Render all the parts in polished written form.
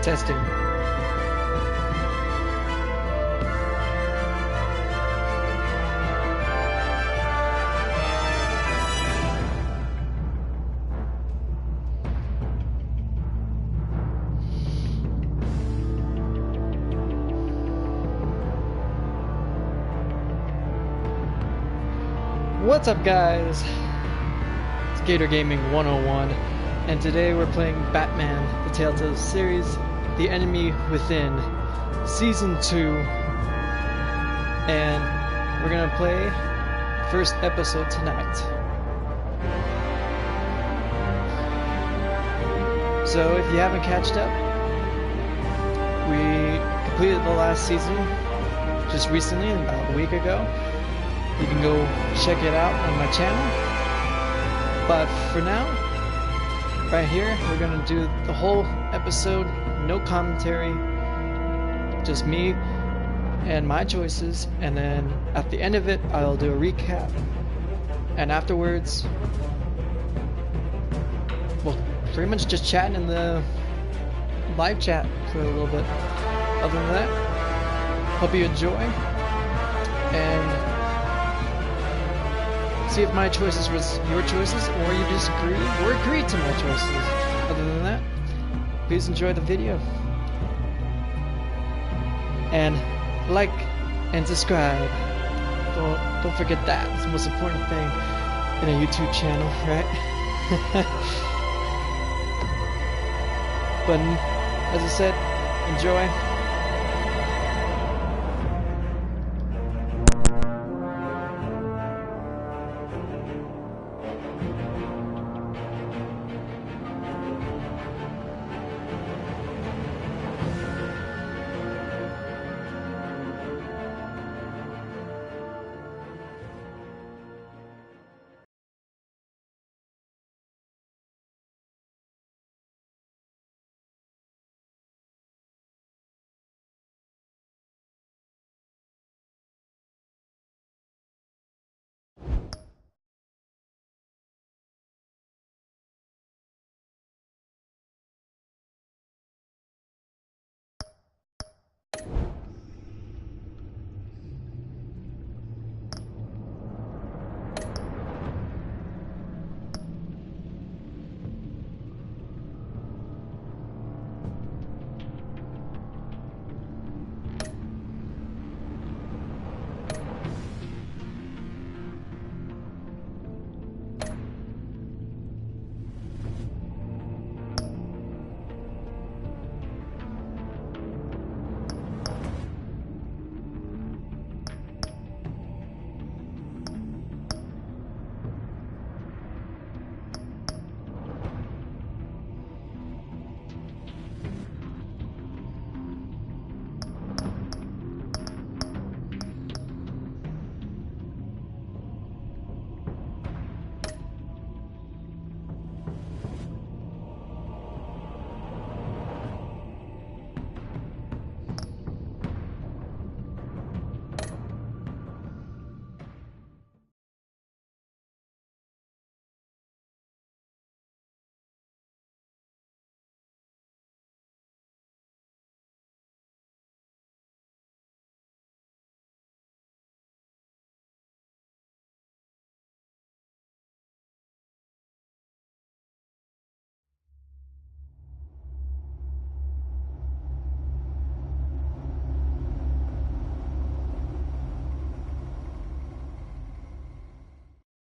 Testing. What's up, guys? It's Gator Gaming 101, and today we're playing Batman, the Telltale series, The Enemy Within, Season 2, and we're gonna play first episode tonight. So if you haven't catched up, we completed the last season just recently, about a week ago. You can go check it out on my channel. But for now, right here, we're gonna do the whole episode, no commentary, just me and my choices, and then at the end of it, I'll do a recap. And afterwards, we'll pretty much just chat in the live chat for a little bit. Other than that, hope you enjoy, and see if my choices was your choices, or you disagree, or agree to my choices. Other than that, please enjoy the video. And like and subscribe. Don't forget that. It's the most important thing in a YouTube channel, right? But as I said, enjoy.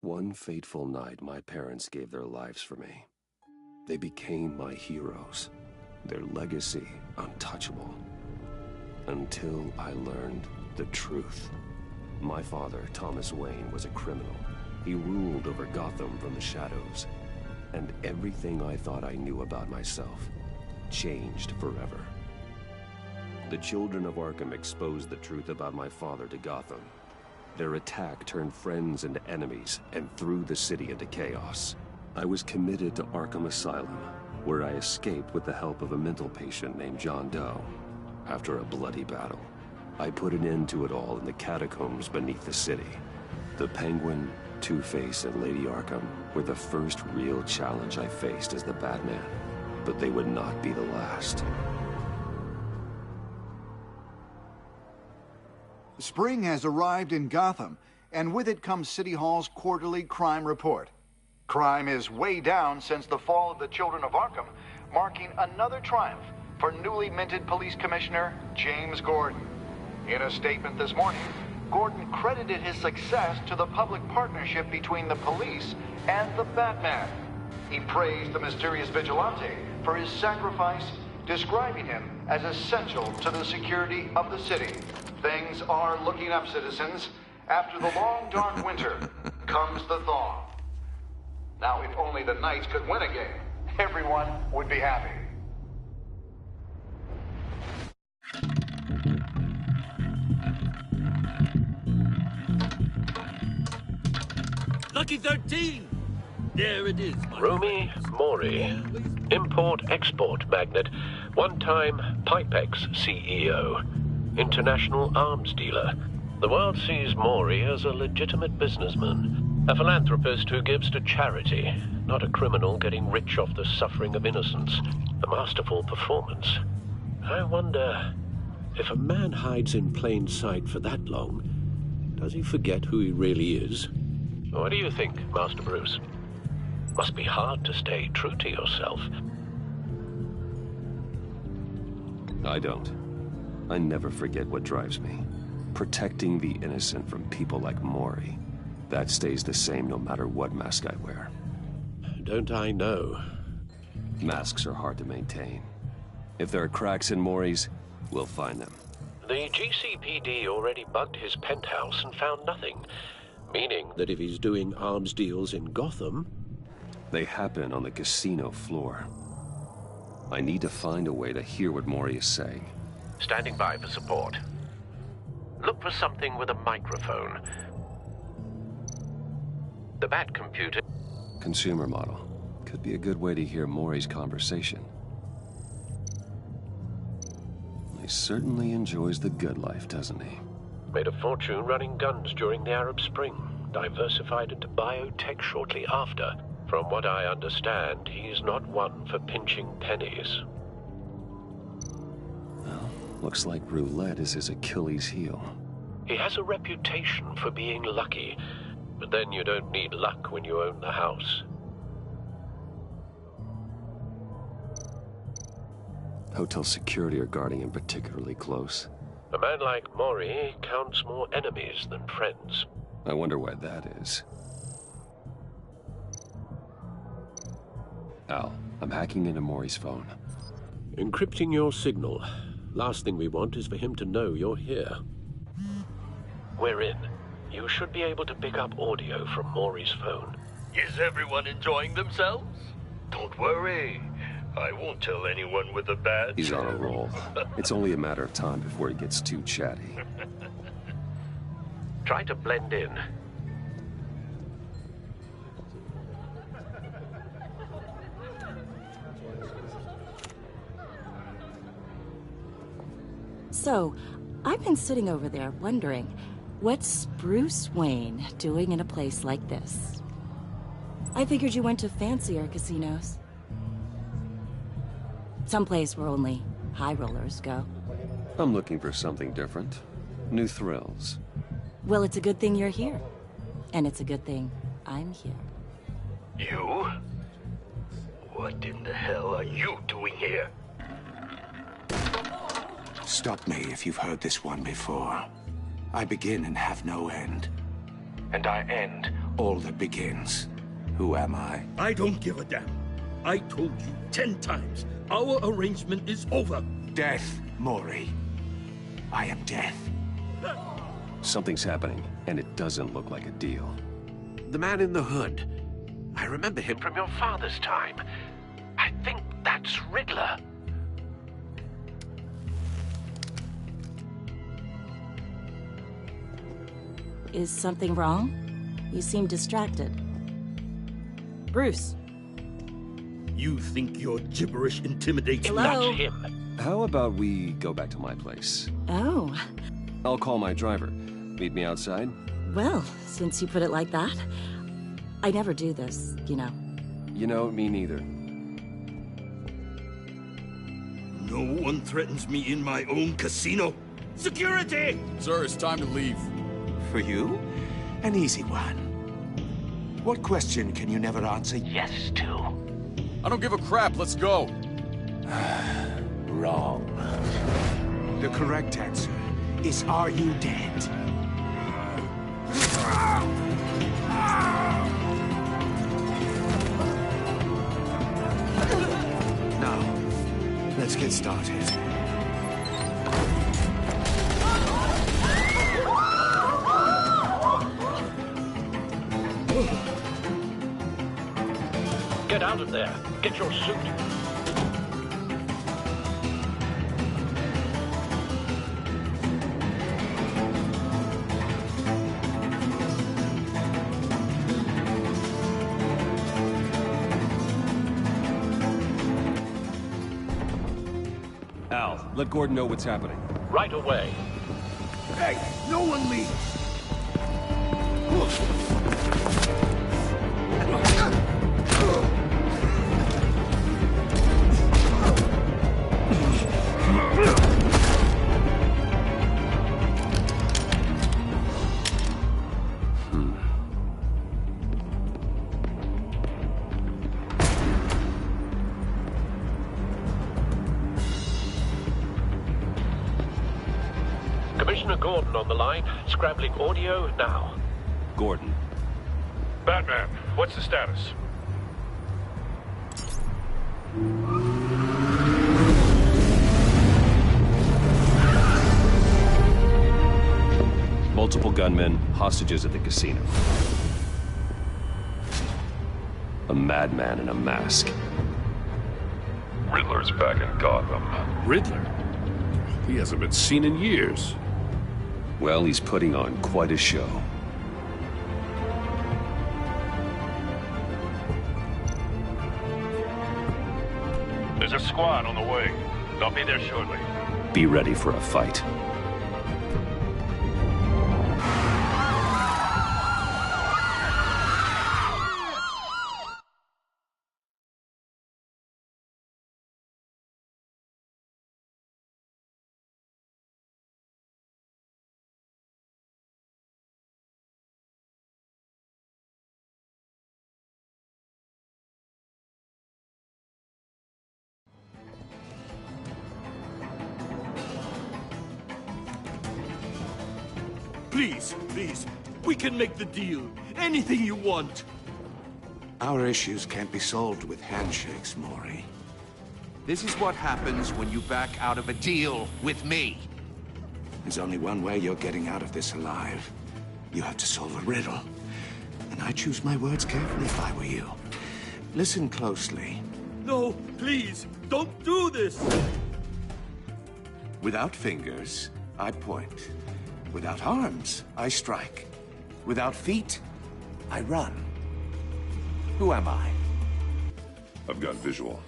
One fateful night, my parents gave their lives for me. They became my heroes, their legacy untouchable. Until I learned the truth. My father, Thomas Wayne, was a criminal. He ruled over Gotham from the shadows. And everything I thought I knew about myself changed forever. The children of Arkham exposed the truth about my father to Gotham. Their attack turned friends into enemies and threw the city into chaos. I was committed to Arkham Asylum, where I escaped with the help of a mental patient named John Doe. After a bloody battle, I put an end to it all in the catacombs beneath the city. The Penguin, Two-Face, and Lady Arkham were the first real challenge I faced as the Batman, but they would not be the last. Spring has arrived in Gotham, and with it comes City Hall's quarterly crime report. Crime is way down since the fall of the Children of Arkham, marking another triumph for newly minted Police Commissioner James Gordon. In a statement this morning, Gordon credited his success to the public partnership between the police and the Batman. He praised the mysterious vigilante for his sacrifice, describing him as essential to the security of the city. Things are looking up, citizens. After the long, dark winter comes the thaw. Now, if only the Knights could win a game, everyone would be happy. Lucky 13! There it is. Rumi Mori, import-export magnate, one-time Pipex CEO, international arms dealer. The world sees Mori as a legitimate businessman, a philanthropist who gives to charity, not a criminal getting rich off the suffering of innocence. A masterful performance. I wonder, if a man hides in plain sight for that long, does he forget who he really is? What do you think, Master Bruce? Must be hard to stay true to yourself. I don't. I never forget what drives me. Protecting the innocent from people like Mori. That stays the same no matter what mask I wear. Don't I know? Masks are hard to maintain. If there are cracks in Mori's, we'll find them. The GCPD already bugged his penthouse and found nothing. Meaning that if he's doing arms deals in Gotham... They happen on the casino floor. I need to find a way to hear what Mori is saying. Standing by for support. Look for something with a microphone. The Bat computer... Consumer model. Could be a good way to hear Mori's conversation. He certainly enjoys the good life, doesn't he? Made a fortune running guns during the Arab Spring. Diversified into biotech shortly after. From what I understand, he's not one for pinching pennies. Well, looks like roulette is his Achilles heel. He has a reputation for being lucky, but then you don't need luck when you own the house. Hotel security are guarding him particularly close. A man like Mori counts more enemies than friends. I wonder why that is. Al, I'm hacking into Mori's phone. Encrypting your signal. Last thing we want is for him to know you're here. We're in. You should be able to pick up audio from Mori's phone. Is everyone enjoying themselves? Don't worry. I won't tell anyone with a badge. He's on a roll. It's only a matter of time before he gets too chatty. Try to blend in. So, I've been sitting over there wondering, what's Bruce Wayne doing in a place like this? I figured you went to fancier casinos. Someplace where only high rollers go. I'm looking for something different. New thrills. Well, it's a good thing you're here. And it's a good thing I'm here. You? What in the hell are you doing here? Stop me if you've heard this one before. I begin and have no end. And I end all that begins. Who am I? I don't give a damn. I told you 10 times. Our arrangement is over. Death, Mori. I am death. Something's happening, and it doesn't look like a deal. The man in the hood. I remember him from your father's time. I think that's Riddler. Is something wrong? You seem distracted. Bruce. You think your gibberish intimidates me? Hello? That's him. How about we go back to my place? Oh, I'll call my driver. Meet me outside? well, since you put it like that. I never do this, you know. You know, me neither. No one threatens me in my own casino. Security! Sir, it's time to leave. For you? An easy one. What question can you never answer yes to? I don't give a crap. Let's go. Wrong. The correct answer is, are you dead? Now, let's get started. Get out of there. Get your suit. Al, let Gordon know what's happening. Right away. Hey, no one leave! Commissioner Gordon on the line. Scrambling audio now. Gordon. Batman, what's the status? Multiple gunmen, hostages at the casino. A madman in a mask. Riddler's back in Gotham. Riddler? He hasn't been seen in years. Well, he's putting on quite a show. There's a squad on the way. They'll be there shortly. Be ready for a fight. Please, please, we can make the deal. Anything you want. Our issues can't be solved with handshakes, Maury. This is what happens when you back out of a deal with me. There's only one way you're getting out of this alive. You have to solve a riddle. And I choose my words carefully if I were you. Listen closely. No, please, don't do this. Without fingers, I point. Without arms, I strike. Without feet, I run. Who am I? I've got visual.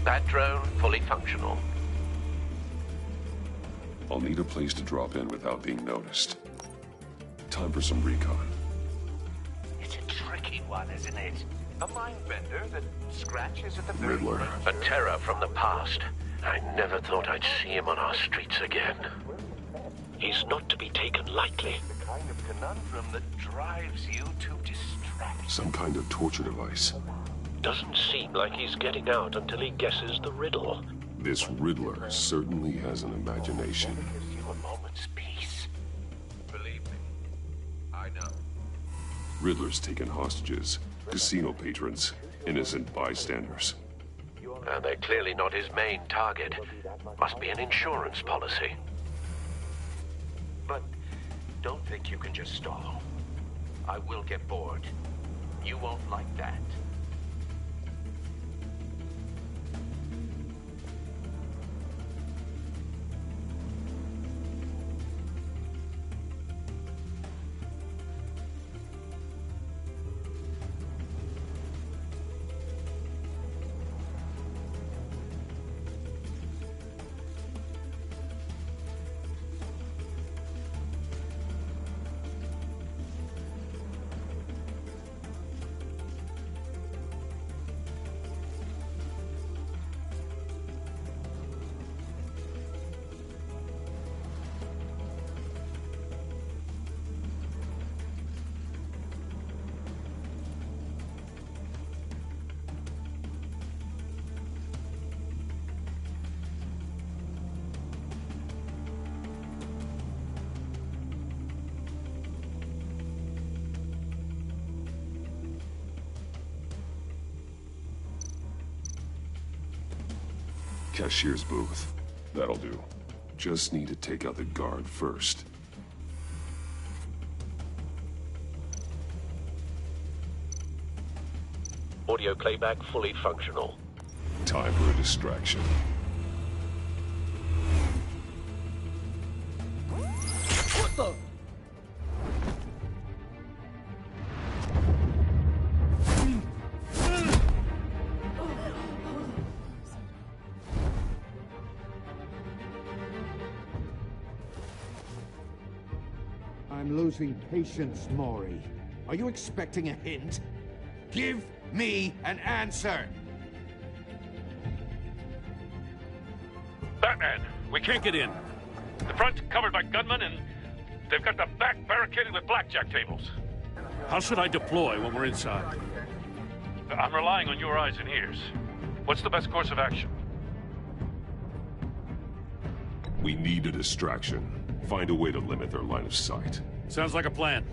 That drone fully functional. I'll need a place to drop in without being noticed. Time for some recon. It's a tricky one, isn't it? A mind bender that scratches at the very Riddler. A terror from the past. I never thought I'd see him on our streets again. He's not to be taken lightly. The kind of conundrum that drives you to distract. Some kind of torture device. Doesn't seem like he's getting out until he guesses the riddle. This Riddler certainly has an imagination. Gives you a moment's peace. Believe me, I know. Riddler's taken hostages, casino patrons, innocent bystanders. And they're clearly not his main target. Must be an insurance policy. But don't think you can just stall. I will get bored. You won't like that. Cashier's booth. That'll do. Just need to take out the guard first. Audio playback fully functional. Time for a distraction. What the? I'm losing patience, Maury. Are you expecting a hint? Give me an answer! Batman, we can't get in. The front covered by gunmen, and they've got the back barricaded with blackjack tables. How should I deploy when we're inside? I'm relying on your eyes and ears. What's the best course of action? We need a distraction. Find a way to limit their line of sight. Sounds like a plan.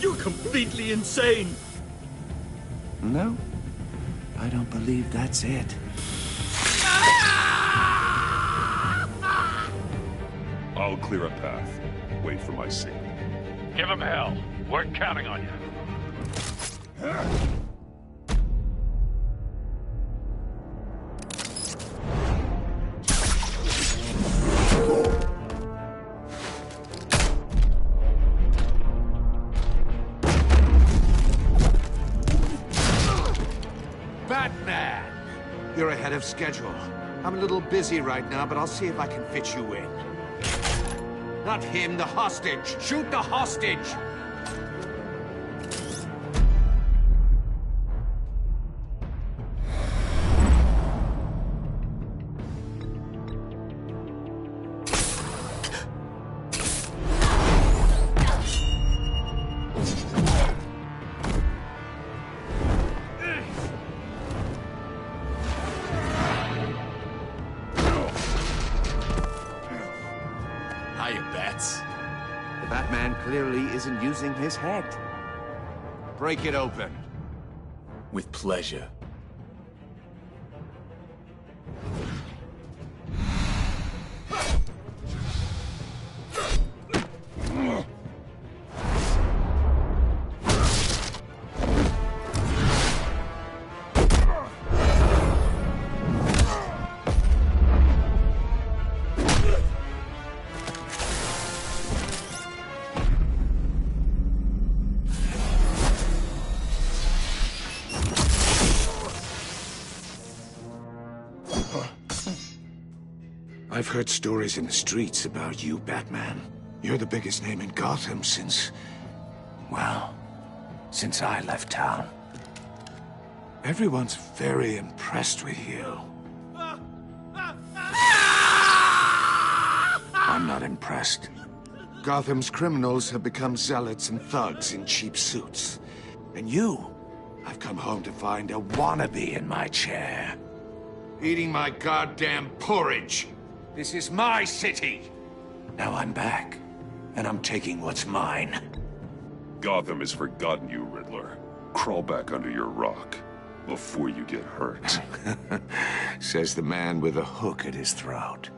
You're completely insane! No, I don't believe that's it. I'll clear a path. Wait for my signal. Give them hell. We're counting on you. Batman! You're ahead of schedule. I'm a little busy right now, but I'll see if I can fit you in. Not him, the hostage! Shoot the hostage! The Batman clearly isn't using his head. Break it open. With pleasure. I've heard stories in the streets about you, Batman. You're the biggest name in Gotham since... well, since I left town. Everyone's very impressed with you. I'm not impressed. Gotham's criminals have become zealots and thugs in cheap suits. And you, I've come home to find a wannabe in my chair. Eating my goddamn porridge. This is my city! Now I'm back, and I'm taking what's mine. Gotham has forgotten you, Riddler. Crawl back under your rock before you get hurt. Says the man with a hook at his throat.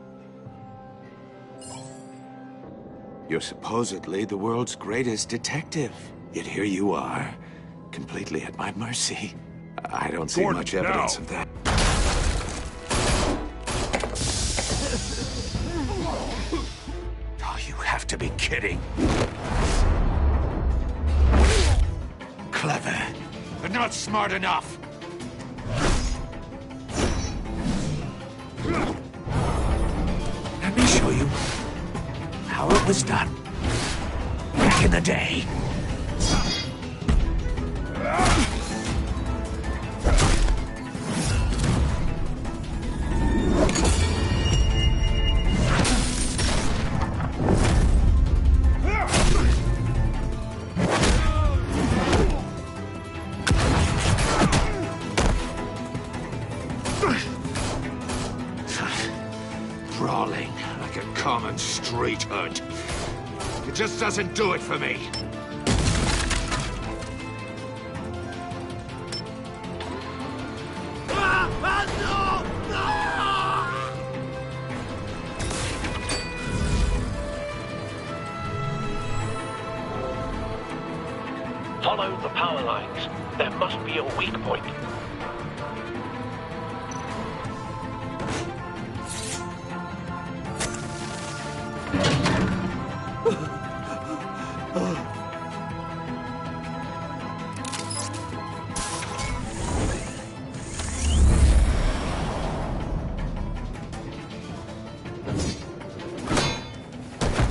You're supposedly the world's greatest detective. Yet here you are, completely at my mercy. I don't see much evidence of that. Have to be kidding. Clever, but not smart enough. Let me show you how it was done back in the day. Brawling like a common street hood. It just doesn't do it for me. Follow the power lines. There must be a weak point.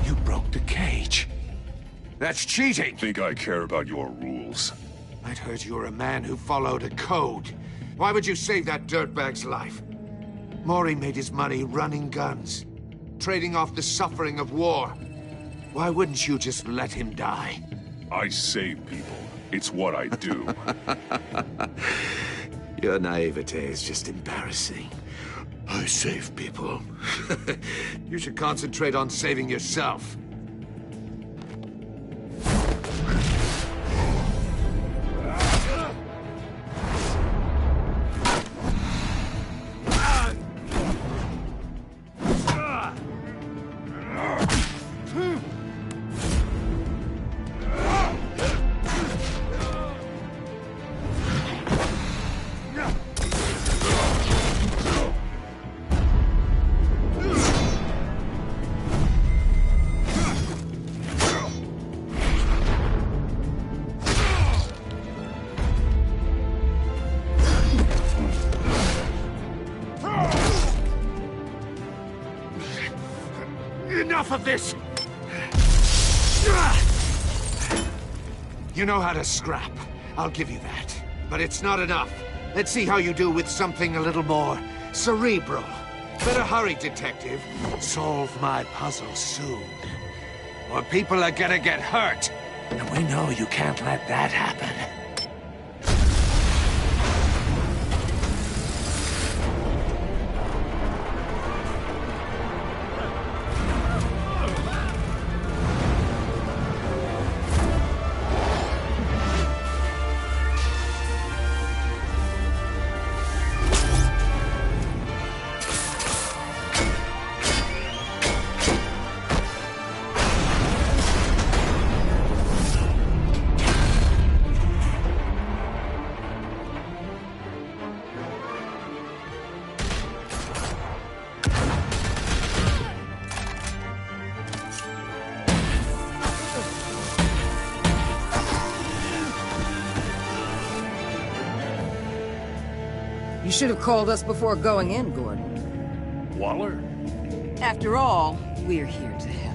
You broke the cage. That's cheating! Think I care about your rules? I'd heard you were a man who followed a code. Why would you save that dirtbag's life? Maury made his money running guns, trading off the suffering of war. Why wouldn't you just let him die? I save people. It's what I do. Your naivete is just embarrassing. I save people. You should concentrate on saving yourself. Enough of this! You know how to scrap. I'll give you that. But it's not enough. Let's see how you do with something a little more cerebral. Better hurry, detective. Solve my puzzle soon. Or people are gonna get hurt. And we know you can't let that happen. You should have called us before going in, Gordon. Waller? After all, we're here to help.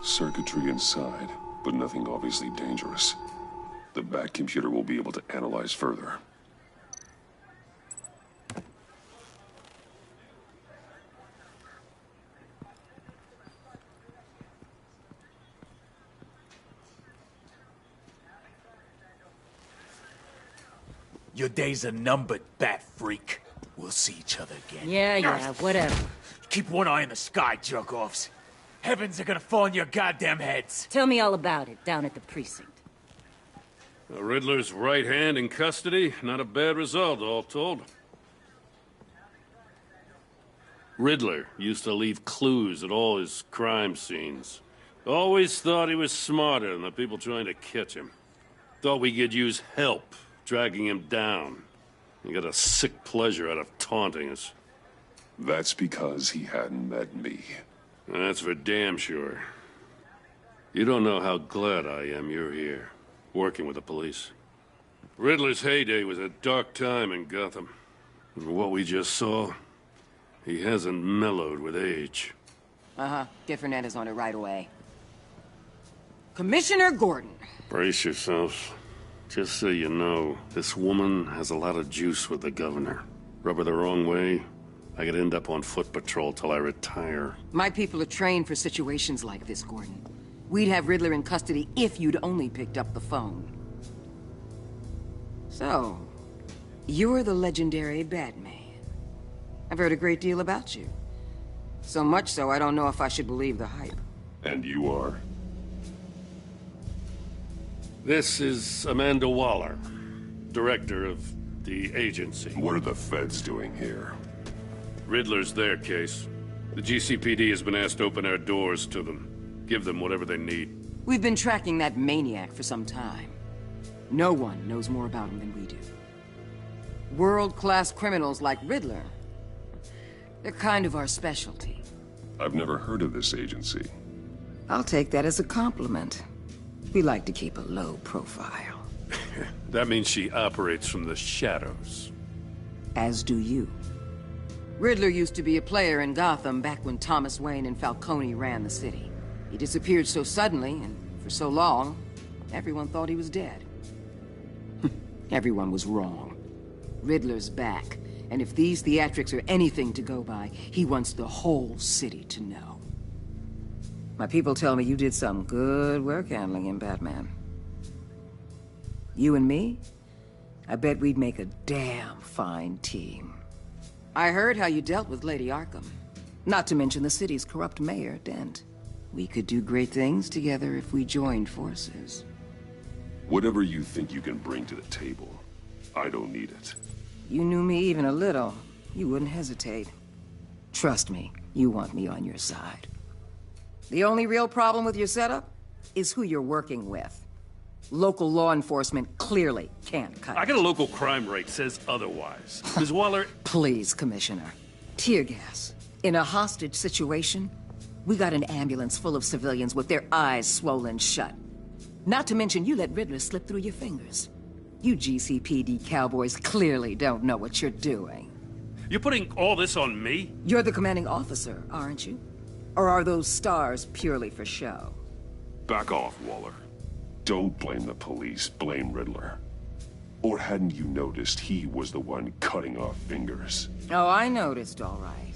Circuitry inside, but nothing obviously dangerous. The back computer will be able to analyze further. Your days are numbered, bat freak. We'll see each other again. Yeah, whatever. Keep one eye in the sky, jerk-offs. Heavens are gonna fall on your goddamn heads. Tell me all about it down at the precinct. The Riddler's right hand in custody. Not a bad result, all told. Riddler used to leave clues at all his crime scenes. Always thought he was smarter than the people trying to catch him. Thought we could use help dragging him down. He got a sick pleasure out of taunting us. That's because he hadn't met me. That's for damn sure. You don't know how glad I am you're here, working with the police. Riddler's heyday was a dark time in Gotham. And what we just saw, he hasn't mellowed with age. Uh-huh. Get Fernandez on it right away. Commissioner Gordon. Brace yourselves. Just so you know, this woman has a lot of juice with the governor. Rub her the wrong way, I could end up on foot patrol till I retire. My people are trained for situations like this, Gordon. We'd have Riddler in custody if you'd only picked up the phone. So, you're the legendary Batman. I've heard a great deal about you. So much so, I don't know if I should believe the hype. And you are? This is Amanda Waller, director of the agency. What are the feds doing here? Riddler's their case. The GCPD has been asked to open our doors to them. Give them whatever they need. We've been tracking that maniac for some time. No one knows more about him than we do. World-class criminals like Riddler. They're kind of our specialty. I've never heard of this agency. I'll take that as a compliment. We like to keep a low profile. That means she operates from the shadows. As do you. Riddler used to be a player in Gotham back when Thomas Wayne and Falcone ran the city. He disappeared so suddenly and for so long, everyone thought he was dead. Everyone was wrong. Riddler's back, and if these theatrics are anything to go by, he wants the whole city to know. My people tell me you did some good work handling him, Batman. You and me? I bet we'd make a damn fine team. I heard how you dealt with Lady Arkham. Not to mention the city's corrupt mayor, Dent. We could do great things together if we joined forces. Whatever you think you can bring to the table, I don't need it. You knew me even a little, you wouldn't hesitate. Trust me, you want me on your side. The only real problem with your setup is who you're working with. Local law enforcement clearly can't cut it. I got a local crime rate says otherwise. Ms. Waller... Please, Commissioner. Tear gas. In a hostage situation, we got an ambulance full of civilians with their eyes swollen shut. Not to mention you let Riddler slip through your fingers. You GCPD cowboys clearly don't know what you're doing. You're putting all this on me? You're the commanding officer, aren't you? Or are those stars purely for show? Back off, Waller. Don't blame the police, blame Riddler. Or hadn't you noticed he was the one cutting off fingers? Oh, I noticed, all right.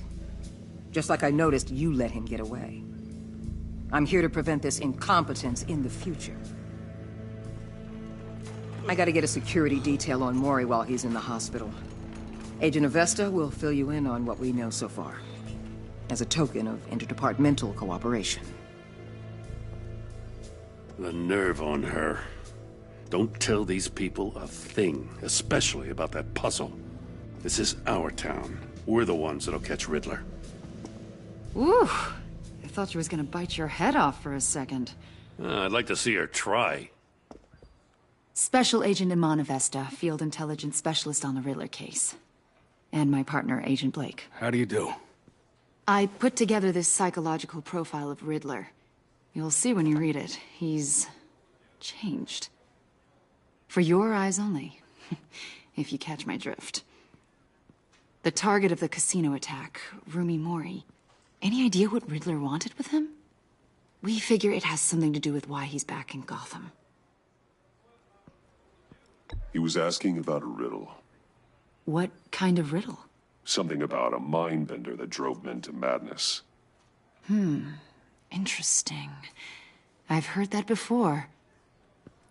Just like I noticed you let him get away. I'm here to prevent this incompetence in the future. I gotta get a security detail on Mori while he's in the hospital. Agent Avesta will fill you in on what we know so far, as a token of interdepartmental cooperation. The nerve on her. Don't tell these people a thing, especially about that puzzle. This is our town. We're the ones that'll catch Riddler. Ooh, I thought you was gonna bite your head off for a second. I'd like to see her try. Special Agent Iman Avesta, Field Intelligence Specialist on the Riddler case. And my partner, Agent Blake. How do you do? I put together this psychological profile of Riddler. You'll see when you read it. He's changed. For your eyes only, if you catch my drift. The target of the casino attack, Rumi Mori. Any idea what Riddler wanted with him? We figure it has something to do with why he's back in Gotham. He was asking about a riddle. What kind of riddle? Something about a mindbender that drove men to madness. Interesting. I've heard that before.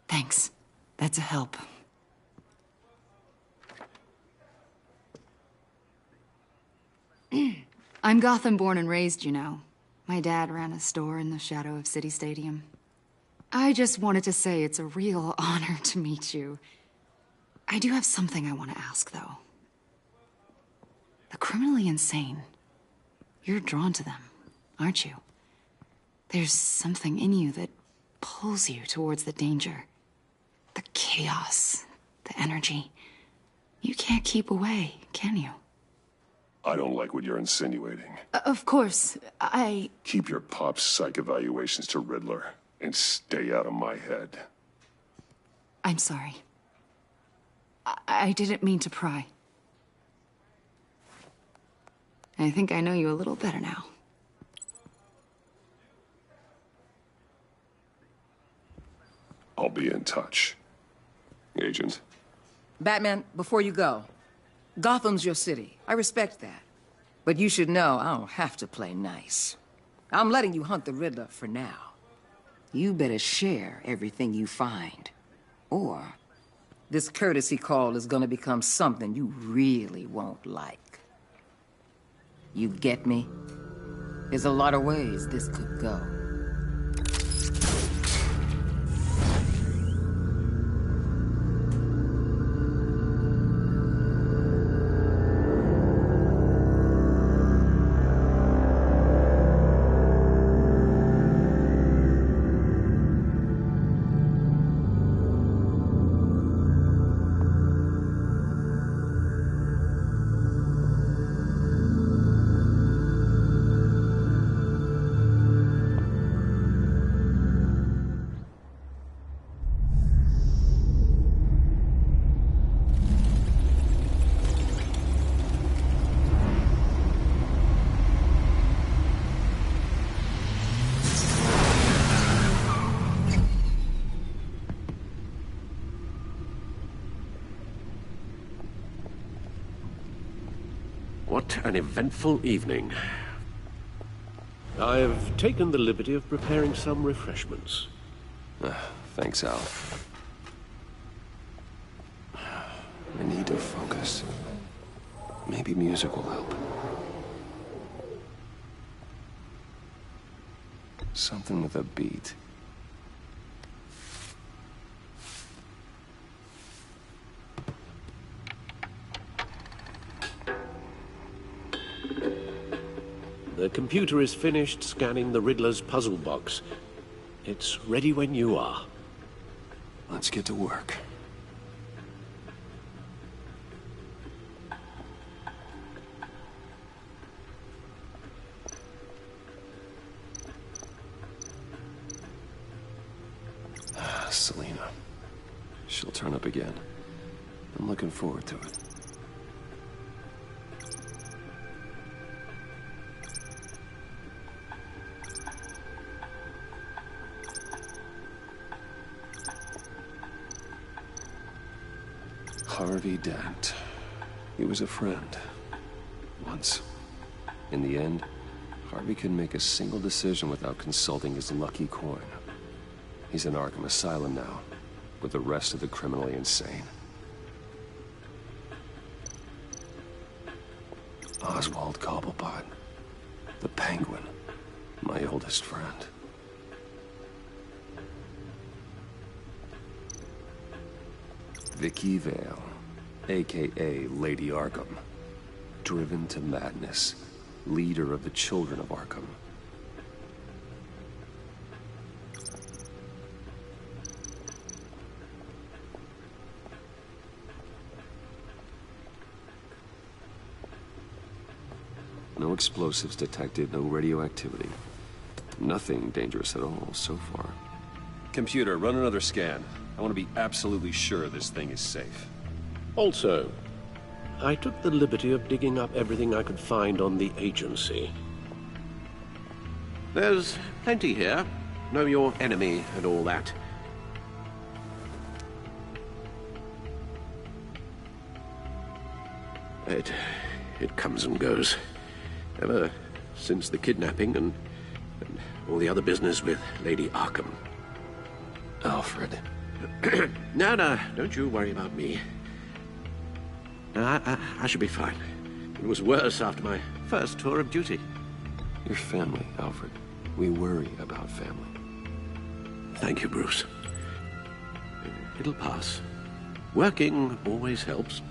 Thanks. That's a help. I'm Gotham born and raised, you know. My dad ran a store in the shadow of City Stadium. I just wanted to say it's a real honor to meet you. I do have something I want to ask, though. The criminally insane. You're drawn to them, aren't you? There's something in you that pulls you towards the danger. The chaos, the energy. You can't keep away, can you? I don't like what you're insinuating. Of course, Keep your pop psych evaluations to Riddler and stay out of my head. I'm sorry. I didn't mean to pry. I think I know you a little better now. I'll be in touch. Agent. Batman, before you go, Gotham's your city. I respect that. But you should know I don't have to play nice. I'm letting you hunt the Riddler for now. You better share everything you find. Or this courtesy call is gonna become something you really won't like. You get me? There's a lot of ways this could go. What an eventful evening. I've taken the liberty of preparing some refreshments. Thanks, Al. I need to focus. Maybe music will help. Something with a beat. The computer is finished scanning the Riddler's puzzle box. It's ready when you are. Let's get to work. Selena. She'll turn up again. I'm looking forward to it. Harvey Dent. He was a friend. Once. In the end, Harvey couldn't make a single decision without consulting his lucky coin. He's in Arkham Asylum now, with the rest of the criminally insane. Oswald Cobblepot. The Penguin. My oldest friend. Vicky Vale, a.k.a. Lady Arkham. Driven to madness. Leader of the Children of Arkham. No explosives detected, no radioactivity. Nothing dangerous at all so far. Computer, run another scan. I want to be absolutely sure this thing is safe. Also, I took the liberty of digging up everything I could find on the agency. There's plenty here. Know your enemy and all that. It comes and goes. Ever since the kidnapping and all the other business with Lady Arkham. Alfred. No, don't you worry about me. I should be fine. It was worse after my first tour of duty. Your family, Alfred. We worry about family. Thank you, Bruce. It'll pass. Working always helps.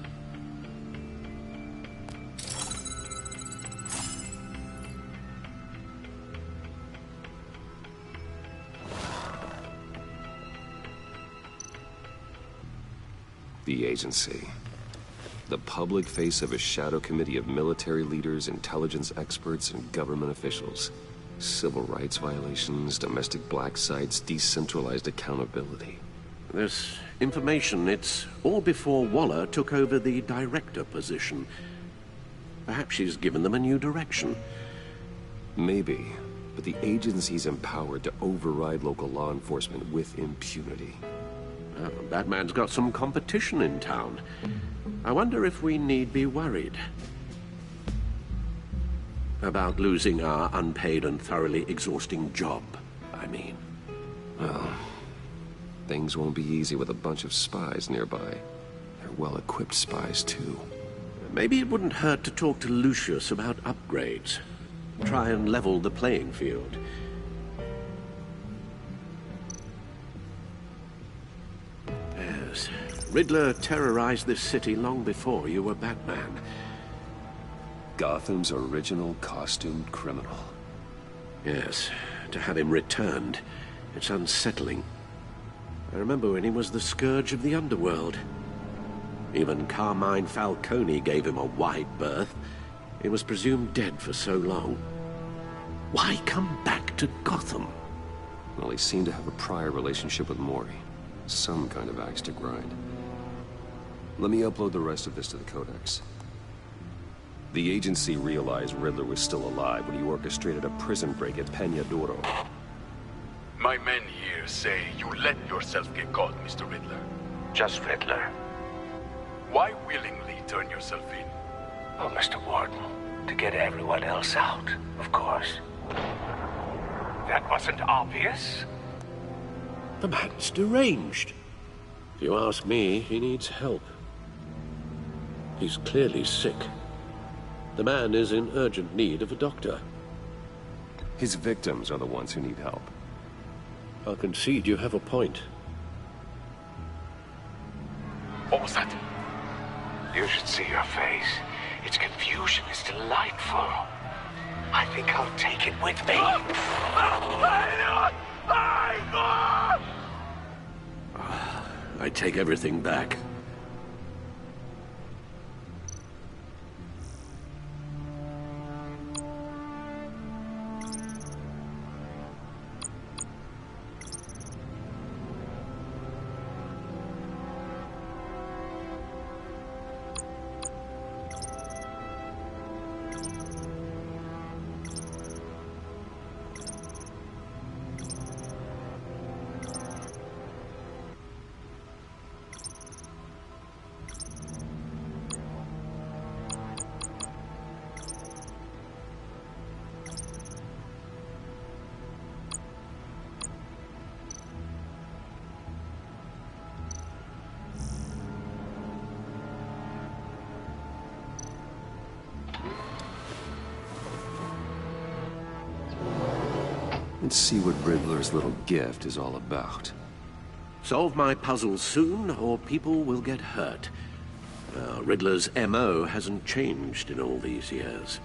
The agency. The public face of a shadow committee of military leaders, intelligence experts, and government officials. Civil rights violations, domestic black sites, decentralized accountability. This information, it's all before Waller took over the director position. Perhaps she's given them a new direction. Maybe, but the agency's empowered to override local law enforcement with impunity. Well, Batman's got some competition in town. I wonder if we need be worried about losing our unpaid and thoroughly exhausting job, I mean. Well, things won't be easy with a bunch of spies nearby. They're well-equipped spies, too. Maybe it wouldn't hurt to talk to Lucius about upgrades. Try and level the playing field. Yes, Riddler terrorized this city long before you were Batman. Gotham's original costumed criminal. Yes, to have him returned, it's unsettling. I remember when he was the scourge of the underworld. Even Carmine Falcone gave him a wide berth. He was presumed dead for so long. Why come back to Gotham? Well, he seemed to have a prior relationship with Mori. Some kind of axe to grind. Let me upload the rest of this to the Codex. The agency realized Riddler was still alive when he orchestrated a prison break at Peñadoro. My men here say you let yourself get caught, Mr. Riddler. Just Riddler. Why willingly turn yourself in? Oh, Mr. Warden, to get everyone else out, of course. That wasn't obvious. The man's deranged. If you ask me, he needs help. He's clearly sick. The man is in urgent need of a doctor. His victims are the ones who need help. I'll concede you have a point. What was that? You should see your face. Its confusion is delightful. I think I'll take it with me. I take everything back. Let's see what Riddler's little gift is all about. Solve my puzzle soon, or people will get hurt. Riddler's M.O. hasn't changed in all these years.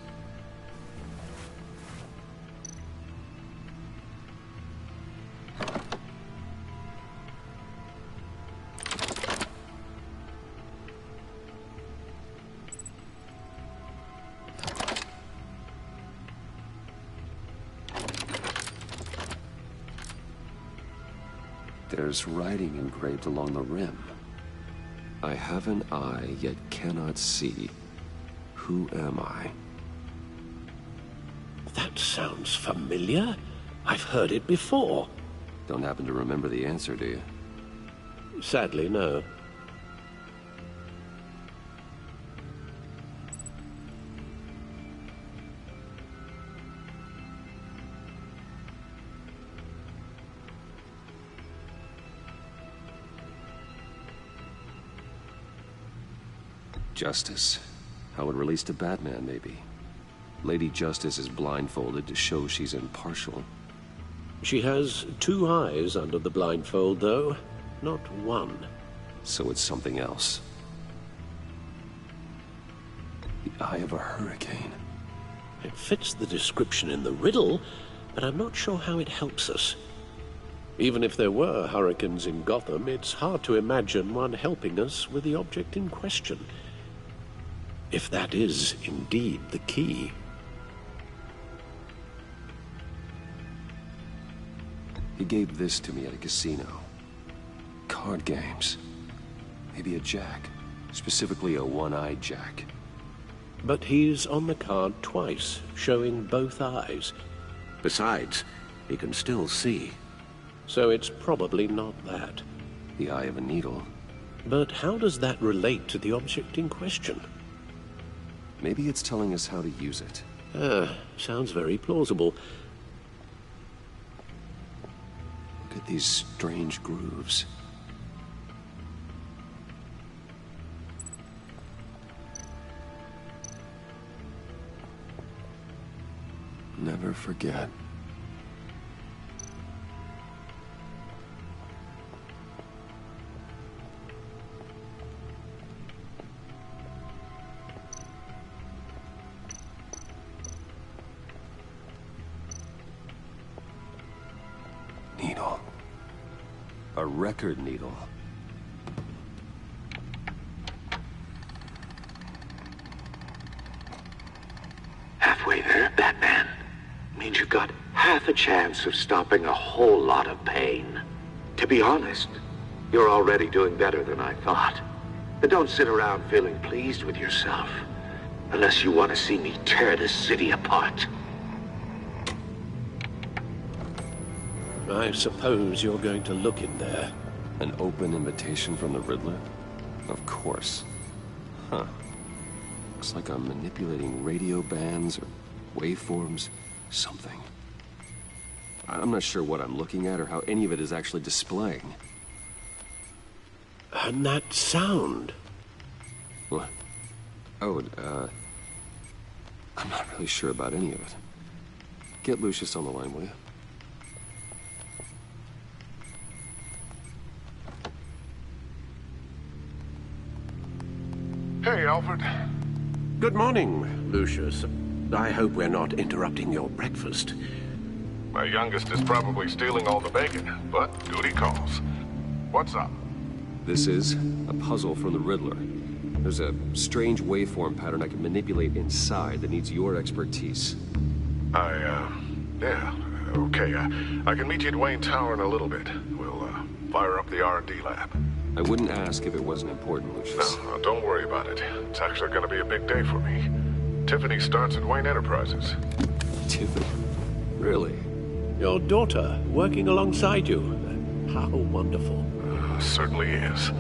There's writing engraved along the rim. I have an eye, yet cannot see. Who am I? That sounds familiar. I've heard it before. Don't happen to remember the answer, do you? Sadly, no. Justice. How it relates to Batman, maybe. Lady Justice is blindfolded to show she's impartial. She has two eyes under the blindfold, though, not one. So it's something else. The eye of a hurricane. It fits the description in the riddle, but I'm not sure how it helps us. Even if there were hurricanes in Gotham, it's hard to imagine one helping us with the object in question. If that is indeed the key. He gave this to me at a casino. Card games. Maybe a jack. Specifically a one-eyed jack. But he's on the card twice, showing both eyes. Besides, he can still see. So it's probably not that. the eye of a needle. But how does that relate to the object in question? Maybe it's telling us how to use it. Sounds very plausible. Look at these strange grooves. Never forget. Needle. A record needle. Halfway there, Batman. Means you've got half a chance of stopping a whole lot of pain. To be honest, you're already doing better than I thought. But don't sit around feeling pleased with yourself. Unless you want to see me tear this city apart. I suppose you're going to look in there. An open invitation from the Riddler? Of course. Huh. Looks like I'm manipulating radio bands or waveforms. Something. I'm not sure what I'm looking at or how any of it is actually displaying. And that sound? What? Oh, I'm not really sure about any of it. Get Lucius on the line, will you? Hey, Alfred. Good morning, Lucius. I hope we're not interrupting your breakfast. My youngest is probably stealing all the bacon, but duty calls. What's up? This is a puzzle from the Riddler. There's a strange waveform pattern I can manipulate inside that needs your expertise. Yeah, okay. I can meet you at Wayne Tower in a little bit. We'll, fire up the R&D lab. I wouldn't ask if it wasn't important, Lucius. No, don't worry about it. It's actually gonna be a big day for me. Tiffany starts at Wayne Enterprises. Tiffany? Really? Your daughter, working alongside you. How wonderful. Certainly is.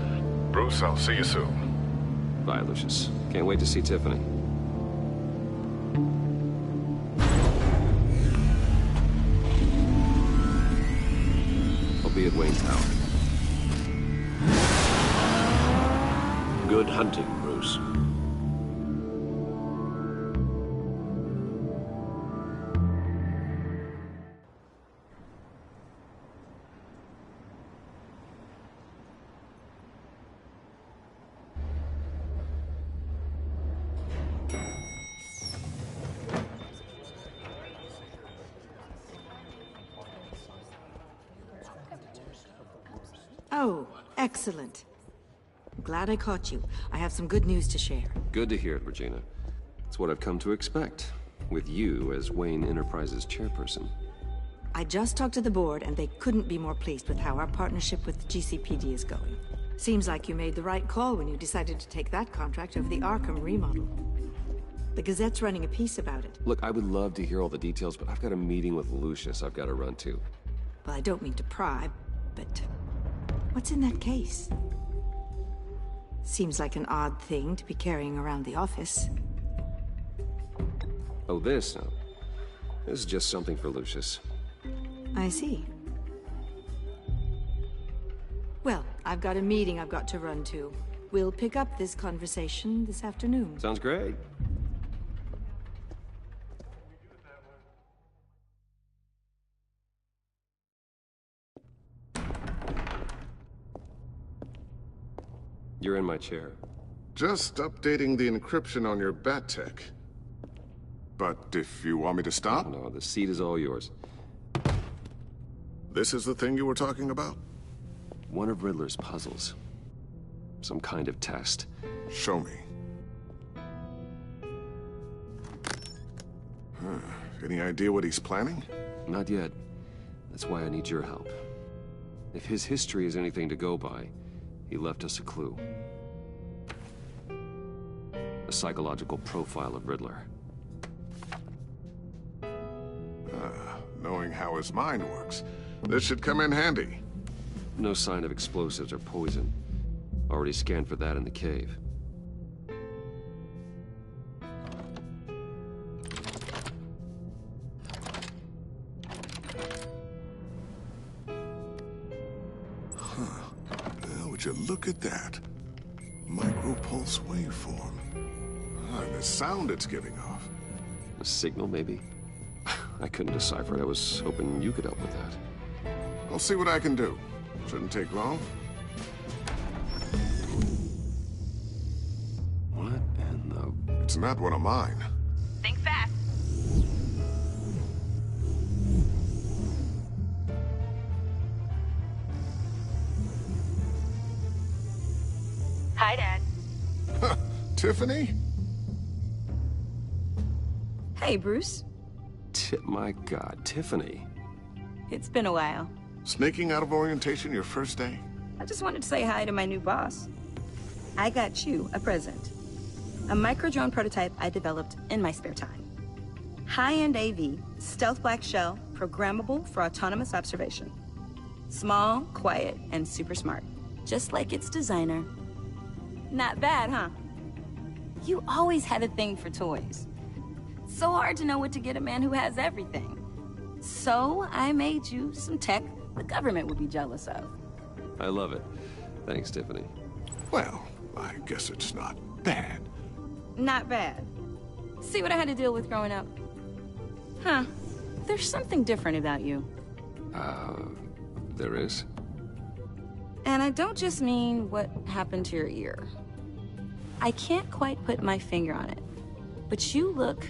Bruce, I'll see you soon. Bye, Lucius. Can't wait to see Tiffany. I'll be at Wayne Tower. Good hunting, Bruce. Oh, excellent. I'm glad I caught you. I have some good news to share. Good to hear it, Regina. It's what I've come to expect, with you as Wayne Enterprises chairperson. I just talked to the board, and they couldn't be more pleased with how our partnership with GCPD is going. Seems like you made the right call when you decided to take that contract over the Arkham remodel. The Gazette's running a piece about it. Look, I would love to hear all the details, but I've got a meeting with Lucius I've got to run to. Well, I don't mean to pry, but what's in that case? Seems like an odd thing to be carrying around the office. Oh, this? No. This is just something for Lucius. I see. Well, I've got a meeting I've got to run to. We'll pick up this conversation this afternoon. Sounds great. You're in my chair. Just updating the encryption on your bat tech. But if you want me to stop? No, the seat is all yours. This is the thing you were talking about? One of Riddler's puzzles. Some kind of test. Show me. Any idea what he's planning? Not yet. That's why I need your help. If his history is anything to go by, he left us a clue. A psychological profile of Riddler. Knowing how his mind works, this should come in handy. No sign of explosives or poison. Already scanned for that in the cave. Would you look at that? Micropulse waveform. And the sound it's giving off. A signal, maybe? I couldn't decipher it. I was hoping you could help with that. I'll see what I can do. Shouldn't take long. What in the... It's not one of mine. Think fast. Hi, Dad. Tiffany? Hey, Bruce. My God, Tiffany. It's been a while. Sneaking out of orientation your first day? I just wanted to say hi to my new boss. I got you a present. A micro-drone prototype I developed in my spare time. High-end AV, stealth black shell, programmable for autonomous observation. Small, quiet, and super smart. Just like its designer. Not bad, huh? You always had a thing for toys. So hard to know what to get a man who has everything. So I made you some tech the government would be jealous of. I love it. Thanks, Tiffany. Well, I guess it's not bad. Not bad. See what I had to deal with growing up? Huh. There's something different about you. There is? And I don't just mean what happened to your ear. I can't quite put my finger on it. But you look...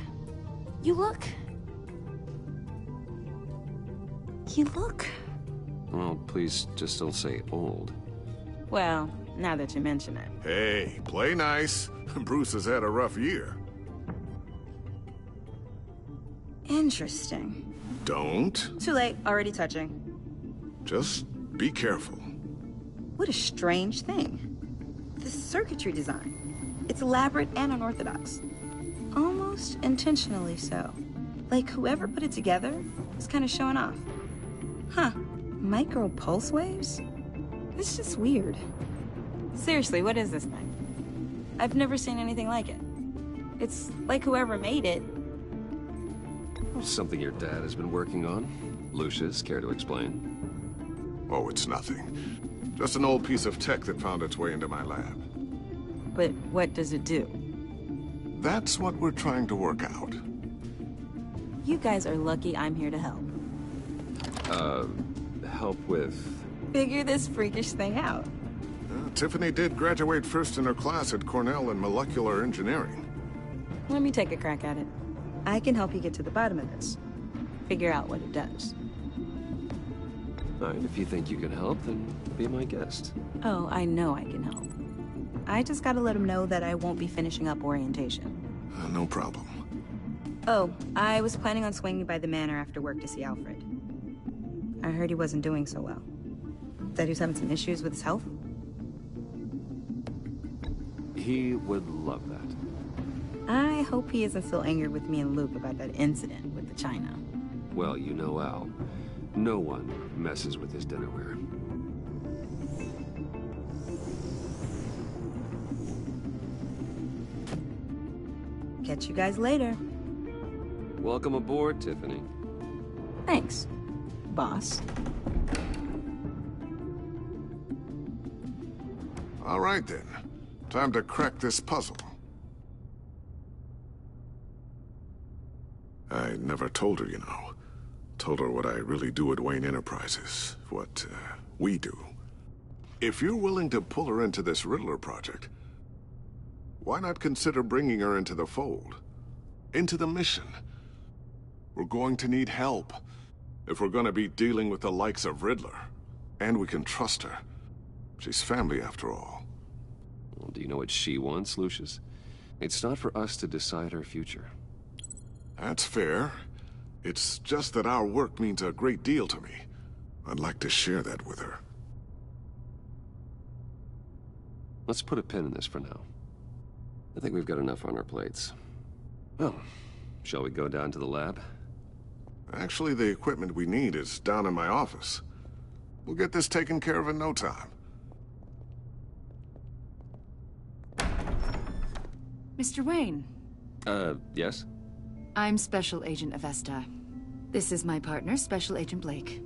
Well, please just don't say old. Well, now that you mention it. Hey, play nice. Bruce has had a rough year. Interesting. Don't. Too late, already touching. Just be careful. What a strange thing. The circuitry design. It's elaborate and unorthodox. Almost intentionally so. Like whoever put it together was kind of showing off. Huh. Micro pulse waves? It's just weird. Seriously, what is this thing? I've never seen anything like it. It's like whoever made it. Something your dad has been working on? Lucius, care to explain? Oh, it's nothing. Just an old piece of tech that found its way into my lab. But what does it do? That's what we're trying to work out. You guys are lucky I'm here to help. Help with... Figure this freakish thing out. Tiffany did graduate first in her class at Cornell in molecular engineering. Let me take a crack at it. I can help you get to the bottom of this. Figure out what it does. All right, if you think you can help, then be my guest. Oh, I know I can help. I just gotta let him know that I won't be finishing up orientation. No problem. Oh, I was planning on swinging by the manor after work to see Alfred. I heard he wasn't doing so well. That he was having some issues with his health? He would love that. I hope he isn't still angered with me and Luke about that incident with the china. Well, you know Al. No one messes with his dinnerware. Catch you guys later. Welcome aboard, Tiffany. Thanks, boss. All right, then. Time to crack this puzzle. I never told her, you know. Told her what I really do at Wayne Enterprises. What, we do. If you're willing to pull her into this Riddler project, why not consider bringing her into the fold? Into the mission? We're going to need help. If we're gonna be dealing with the likes of Riddler. And we can trust her. She's family, after all. Well, do you know what she wants, Lucius? It's not for us to decide her future. That's fair. It's just that our work means a great deal to me. I'd like to share that with her. Let's put a pin in this for now. I think we've got enough on our plates. Well, shall we go down to the lab? Actually, the equipment we need is down in my office. We'll get this taken care of in no time. Mr. Wayne. Yes? I'm Special Agent Avesta. This is my partner, Special Agent Blake.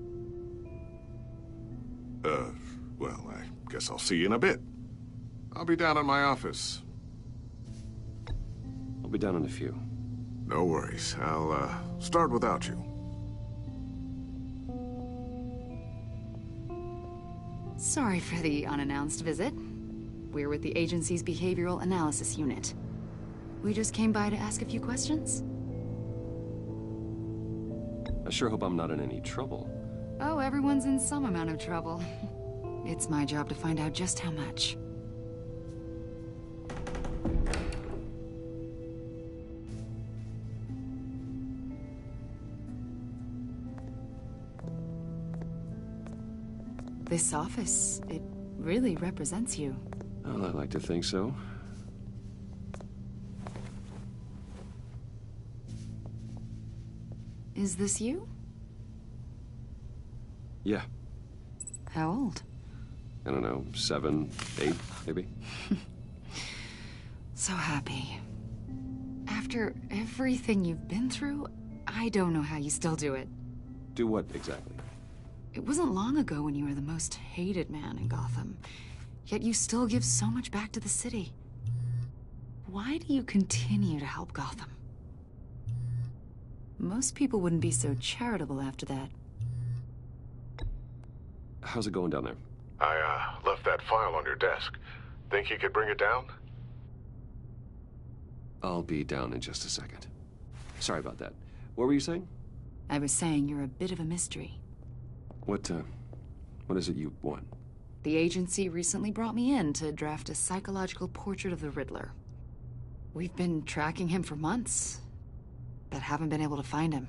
Well, I guess I'll see you in a bit. I'll be down at my office. I'll be down in a few. No worries. I'll, start without you. Sorry for the unannounced visit. We're with the agency's Behavioral Analysis Unit. We just came by to ask a few questions. I sure hope I'm not in any trouble. Oh, everyone's in some amount of trouble. It's my job to find out just how much. This office, it really represents you. Well, I like to think so. Is this you? Yeah. How old? I don't know, 7, 8, maybe? So happy. After everything you've been through, I don't know how you still do it. Do what, exactly? It wasn't long ago when you were the most hated man in Gotham, yet you still give so much back to the city. Why do you continue to help Gotham? Most people wouldn't be so charitable after that. How's it going down there? I, left that file on your desk. Think you could bring it down? I'll be down in just a second. Sorry about that. What were you saying? I was saying you're a bit of a mystery. What is it you want? The agency recently brought me in to draft a psychological portrait of the Riddler. We've been tracking him for months, but haven't been able to find him.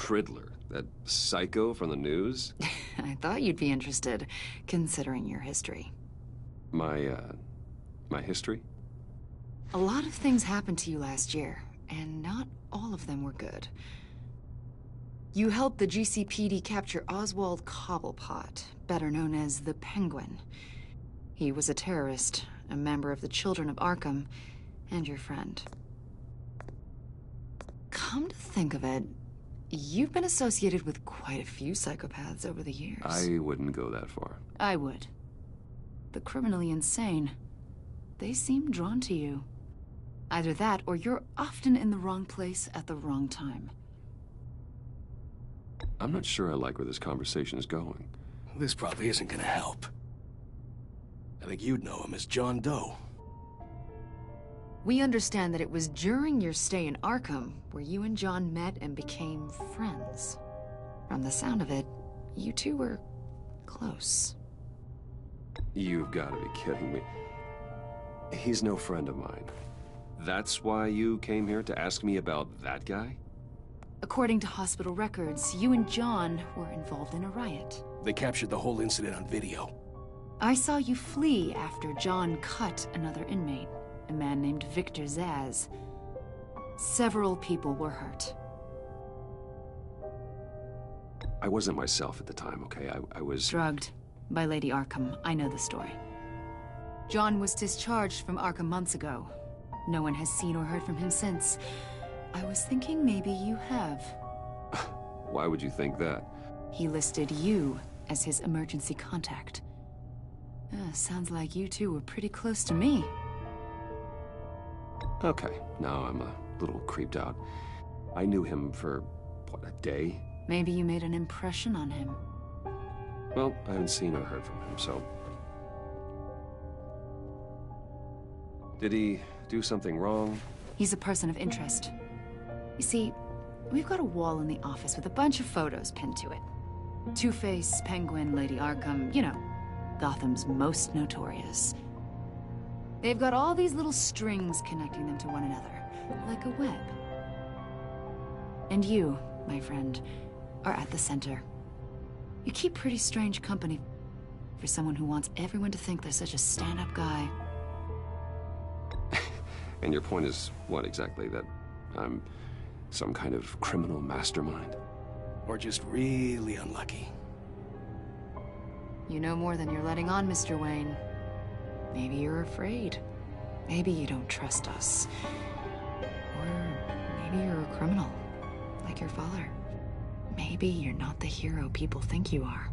Riddler? That psycho from the news? I thought you'd be interested, considering your history. My history? A lot of things happened to you last year, and not all of them were good. You helped the GCPD capture Oswald Cobblepot, better known as the Penguin. He was a terrorist, a member of the Children of Arkham, and your friend. Come to think of it, you've been associated with quite a few psychopaths over the years. I wouldn't go that far. I would. The criminally insane. They seem drawn to you. Either that, or you're often in the wrong place at the wrong time. I'm not sure I like where this conversation is going. This probably isn't gonna help. I think you'd know him as John Doe. We understand that it was during your stay in Arkham where you and John met and became friends. From the sound of it, you two were close. You've got to be kidding me. He's no friend of mine. That's why you came here to ask me about that guy? According to hospital records, you and John were involved in a riot. They captured the whole incident on video. I saw you flee after John cut another inmate, a man named Victor Zsasz. Several people were hurt. I wasn't myself at the time, okay? I was... Drugged by Lady Arkham. I know the story. John was discharged from Arkham months ago. No one has seen or heard from him since. I was thinking maybe you have. Why would you think that? He listed you as his emergency contact. Sounds like you two were pretty close to me. Okay, now I'm a little creeped out. I knew him for, what, a day? Maybe you made an impression on him. Well, I haven't seen or heard from him, so... Did he do something wrong? He's a person of interest. You see, we've got a wall in the office with a bunch of photos pinned to it. Two-Face, Penguin, Lady Arkham, you know, Gotham's most notorious. They've got all these little strings connecting them to one another, like a web. And you, my friend, are at the center. You keep pretty strange company for someone who wants everyone to think they're such a stand-up guy. And your point is what exactly? That I'm some kind of criminal mastermind? Or just really unlucky. You know more than you're letting on, Mr. Wayne. Maybe you're afraid. Maybe you don't trust us. Or maybe you're a criminal, like your father. Maybe you're not the hero people think you are.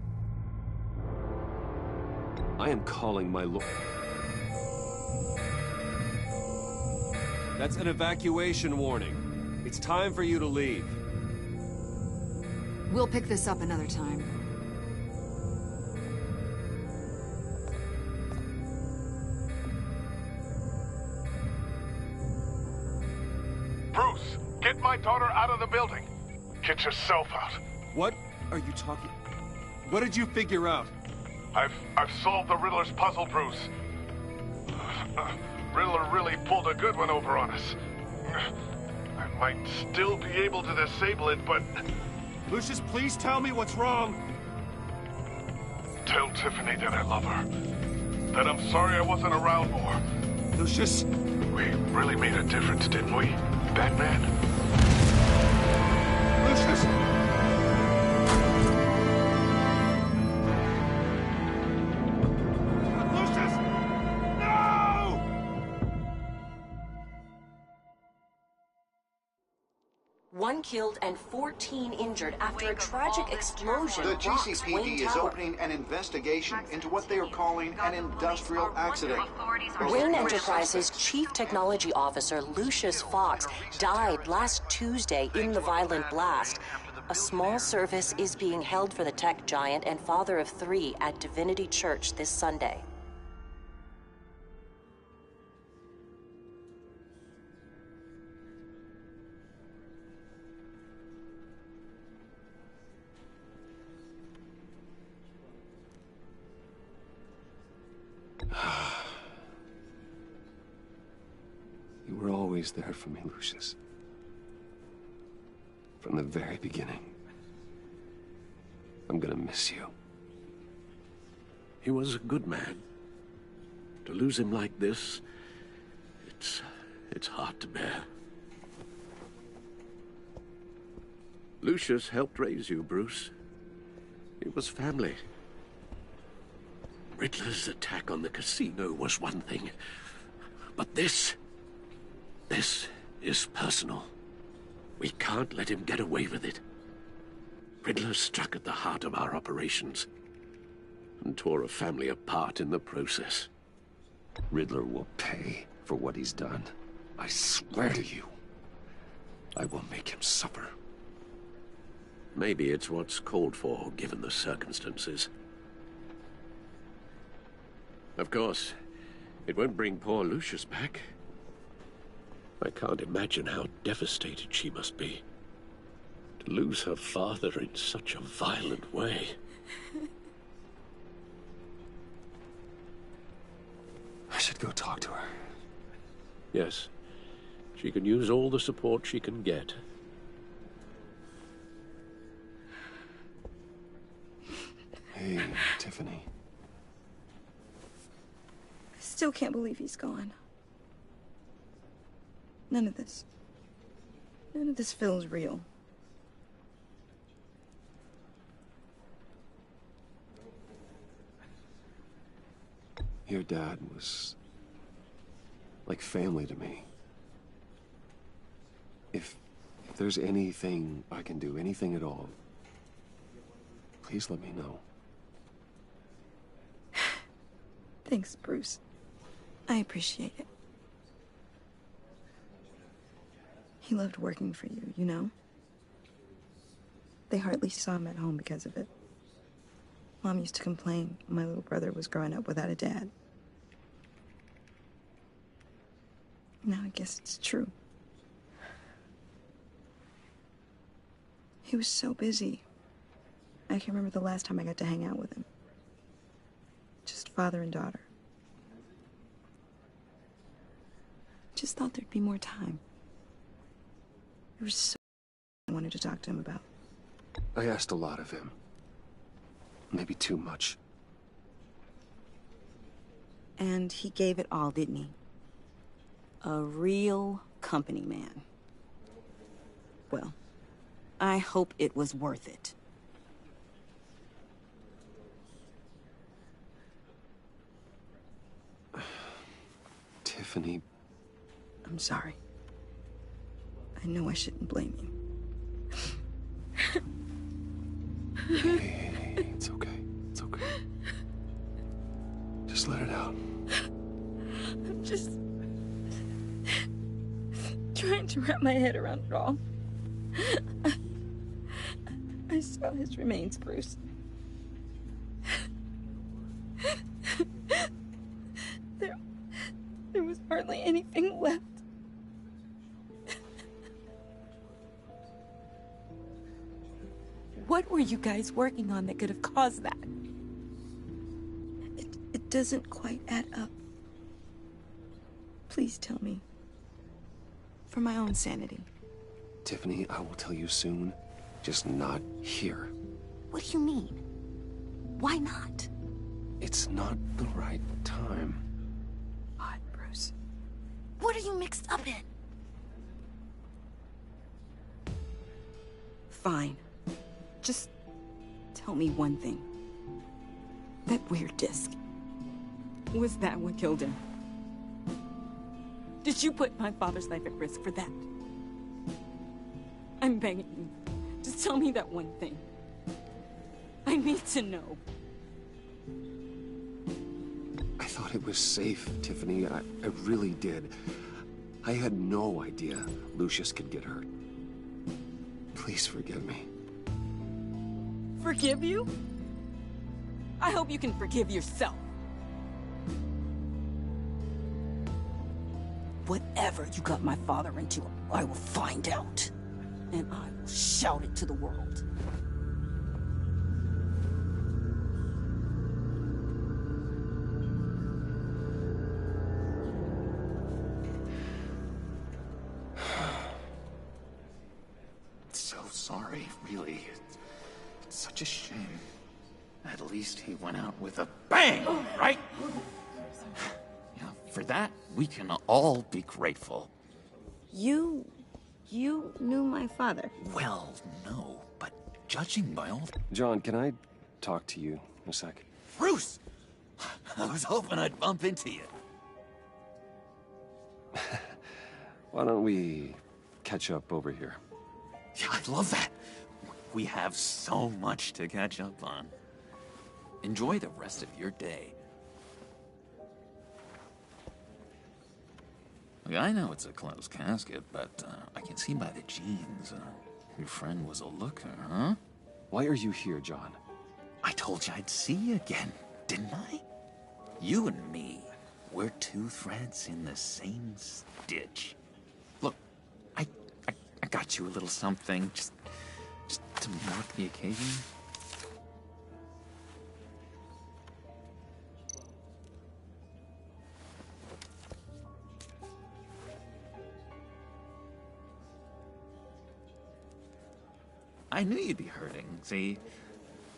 I am calling my lord. That's an evacuation warning. It's time for you to leave. We'll pick this up another time. Bruce, get my daughter out of the building. Get yourself out. What are you talking? What did you figure out? I've solved the Riddler's puzzle, Bruce. Riddler really pulled a good one over on us. I might still be able to disable it, but... Lucius, please tell me what's wrong. Tell Tiffany that I love her. That I'm sorry I wasn't around more. Lucius... We really made a difference, didn't we, Batman? Lucius! One killed and 14 injured after a tragic explosion. The rocks Wayne GCPD is Tower. opening an investigation into what they are calling an industrial accident. Wayne Enterprises Chief Technology Officer Lucius Fox died last Tuesday in the violent blast. A small service is being held for the tech giant and father of 3 at Divinity Church this Sunday. You were always there for me, Lucius. From the very beginning. I'm gonna miss you. He was a good man. To lose him like this, it's hard to bear. Lucius helped raise you, Bruce. It was family. Riddler's attack on the casino was one thing, but this is personal. We can't let him get away with it. Riddler struck at the heart of our operations and tore a family apart in the process. Riddler will pay for what he's done. I swear to you, I will make him suffer. Maybe it's what's called for, given the circumstances. Of course, it won't bring poor Lucius back. I can't imagine how devastated she must be. To lose her father in such a violent way. I should go talk to her. Yes, she can use all the support she can get. Hey, Tiffany. I still can't believe he's gone. None of this feels real. Your dad was like family to me. If there's anything I can do, anything at all, please let me know. Thanks, Bruce. I appreciate it. He loved working for you, you know? They hardly saw him at home because of it. Mom used to complain my little brother was growing up without a dad. Now I guess it's true. He was so busy. I can remember the last time I got to hang out with him. Just father and daughter. Just thought there'd be more time. There was so much I wanted to talk to him about. I asked a lot of him. Maybe too much. And he gave it all, didn't he? A real company man. Well, I hope it was worth it. Tiffany. I'm sorry. I know I shouldn't blame you. Hey, it's okay. It's okay. Just let it out. I'm just trying to wrap my head around it all. I saw his remains, Bruce. There was hardly anything left. What were you guys working on that could have caused that? It doesn't quite add up. Please tell me. For my own sanity. Tiffany, I will tell you soon. Just not here. What do you mean? Why not? It's not the right time. Odd, Bruce. What are you mixed up in? Fine. Just tell me one thing. That weird disc. Was that what killed him? Did you put my father's life at risk for that? I'm begging you. Just tell me that one thing. I need to know. I thought it was safe, Tiffany. I really did. I had no idea Lucius could get hurt. Please forgive me. Forgive you? I hope you can forgive yourself. Whatever you got my father into, I will find out. And I will shout it to the world. So sorry, really. It's such a shame. At least he went out with a bang, right? Yeah, for that, we can all be grateful. You knew my father. Well, no, but judging by all... John, can I talk to you a sec? Bruce! I was hoping I'd bump into you. Why don't we catch up over here? Yeah, I'd love that. We have so much to catch up on. Enjoy the rest of your day. Look, I know it's a closed casket, but I can see by the jeans, your friend was a looker, huh? Why are you here, John? I told you I'd see you again, didn't I? You and me, we're two threads in the same stitch. Look, I got you a little something, just to mark the occasion. I knew you'd be hurting, see?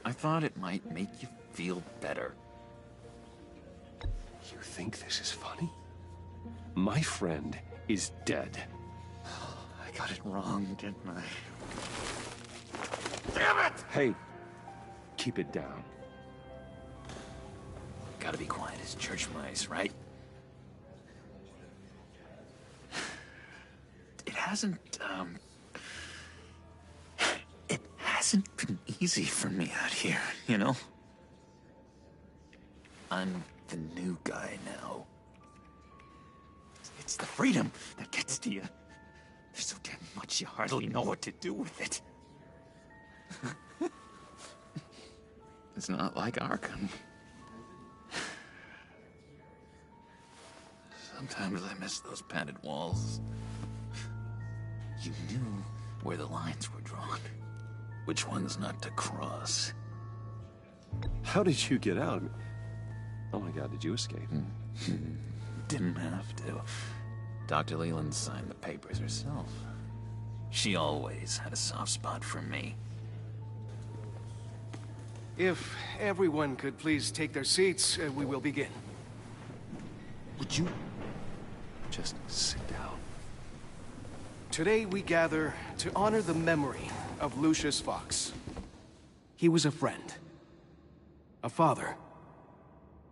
I thought it might make you feel better. You think this is funny? My friend is dead. I got it wrong, didn't I? Damn it! Hey, keep it down. Gotta be quiet as church mice, right? It hasn't been easy for me out here, you know? I'm the new guy now. It's the freedom that gets to you. There's so damn much you hardly know what to do with it. It's not like Arkham. Sometimes I miss those padded walls. You knew where the lines were drawn. Which ones not to cross. How did you get out? Oh my God, did you escape? Didn't have to. Dr. Leland signed the papers herself. She always had a soft spot for me. If everyone could please take their seats, we will begin. Would you just sit down? Today we gather to honor the memory of Lucius Fox. He was a friend, a father,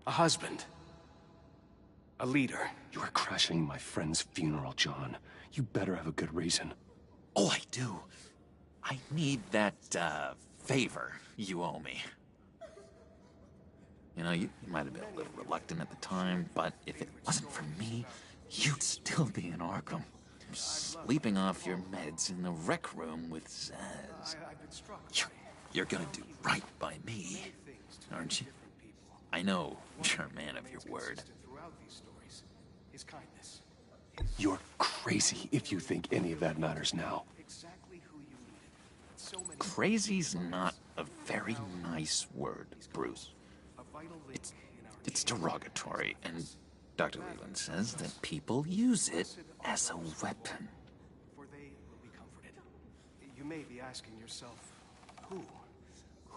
a husband, a leader. You are crashing my friend's funeral, John. You better have a good reason. Oh, I do. I need that, favor you owe me. You know, you might have been a little reluctant at the time, but if it wasn't for me, you'd still be in Arkham. Sleeping off your meds in the rec room with Zaz. You're gonna do right by me, aren't you? I know you're a man of your word. You're crazy if you think any of that matters now. Crazy's not a very nice word, Bruce. It's derogatory, and Dr. Leland says that people use it as a weapon. For they will be comforted. You may be asking yourself, who?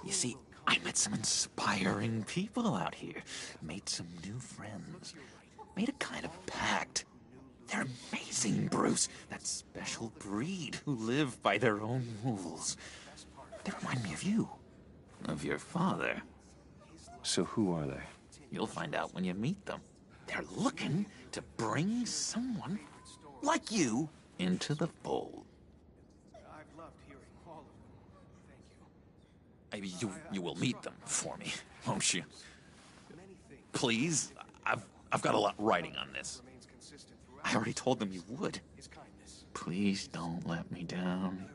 You see, I met some inspiring people out here. Made some new friends. Made a kind of pact. They're amazing, Bruce. That special breed who live by their own rules. They remind me of you. Of your father. So who are they? You'll find out when you meet them. They're looking to bring someone like you into the fold. I've loved hearing all of them. Thank you. You will meet them for me, won't you? Please, I've got a lot writing on this. I already told them you would. Please don't let me down.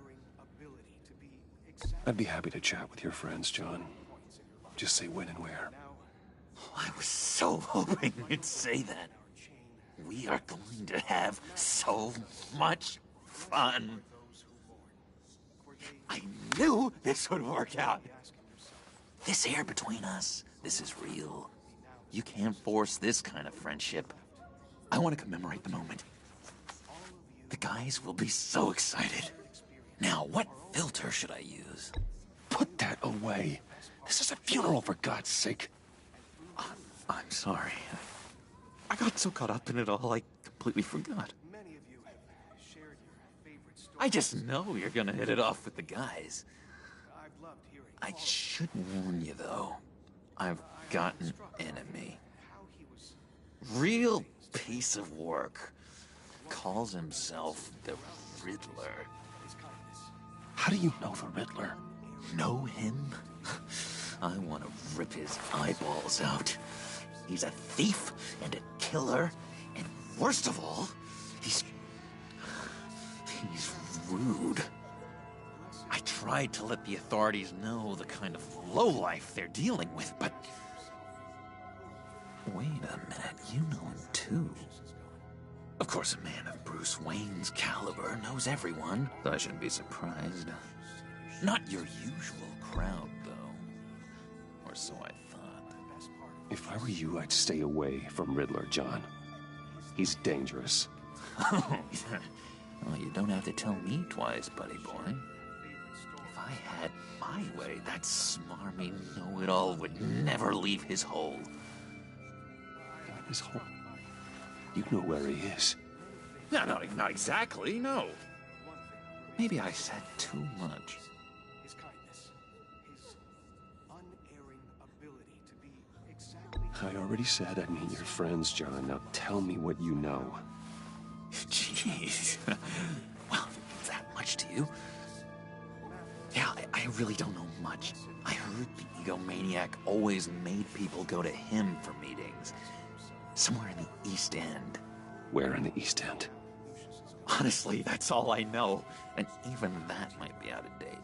I'd be happy to chat with your friends, John. Just say when and where. I was so hoping you'd say that. We are going to have so much fun. I knew this would work out. This air between us, this is real. You can't force this kind of friendship. I want to commemorate the moment. The guys will be so excited. Now, what filter should I use? Put that away. This is a funeral, for God's sake. I'm sorry. I got so caught up in it all, I completely forgot. I just know you're gonna hit it off with the guys. I should warn you, though. I've got an enemy. Real piece of work. Calls himself the Riddler. How do you know the Riddler? Know him? I want to rip his eyeballs out. He's a thief and a killer, and worst of all, he's rude. I tried to let the authorities know the kind of lowlife they're dealing with, but... Wait a minute, you know him too. Of course, a man of Bruce Wayne's caliber knows everyone, so I shouldn't be surprised. Not your usual crowd, though. Or so I thought. If I were you, I'd stay away from Riddler, John. He's dangerous. Oh, yeah. Well, you don't have to tell me twice, buddy boy. If I had my way, that smarmy know-it-all would never leave his hole. His hole? You know where he is. No, not exactly, no. Maybe I said too much. His kindness, his unerring ability to be exactly... I already said I'd meet your friends, John. Now tell me what you know. Jeez. Well, if it's that much to you. Yeah, I really don't know much. I heard the egomaniac always made people go to him for meetings. Somewhere in the East End. Where in the East End? Honestly, that's all I know. And even that might be out of date.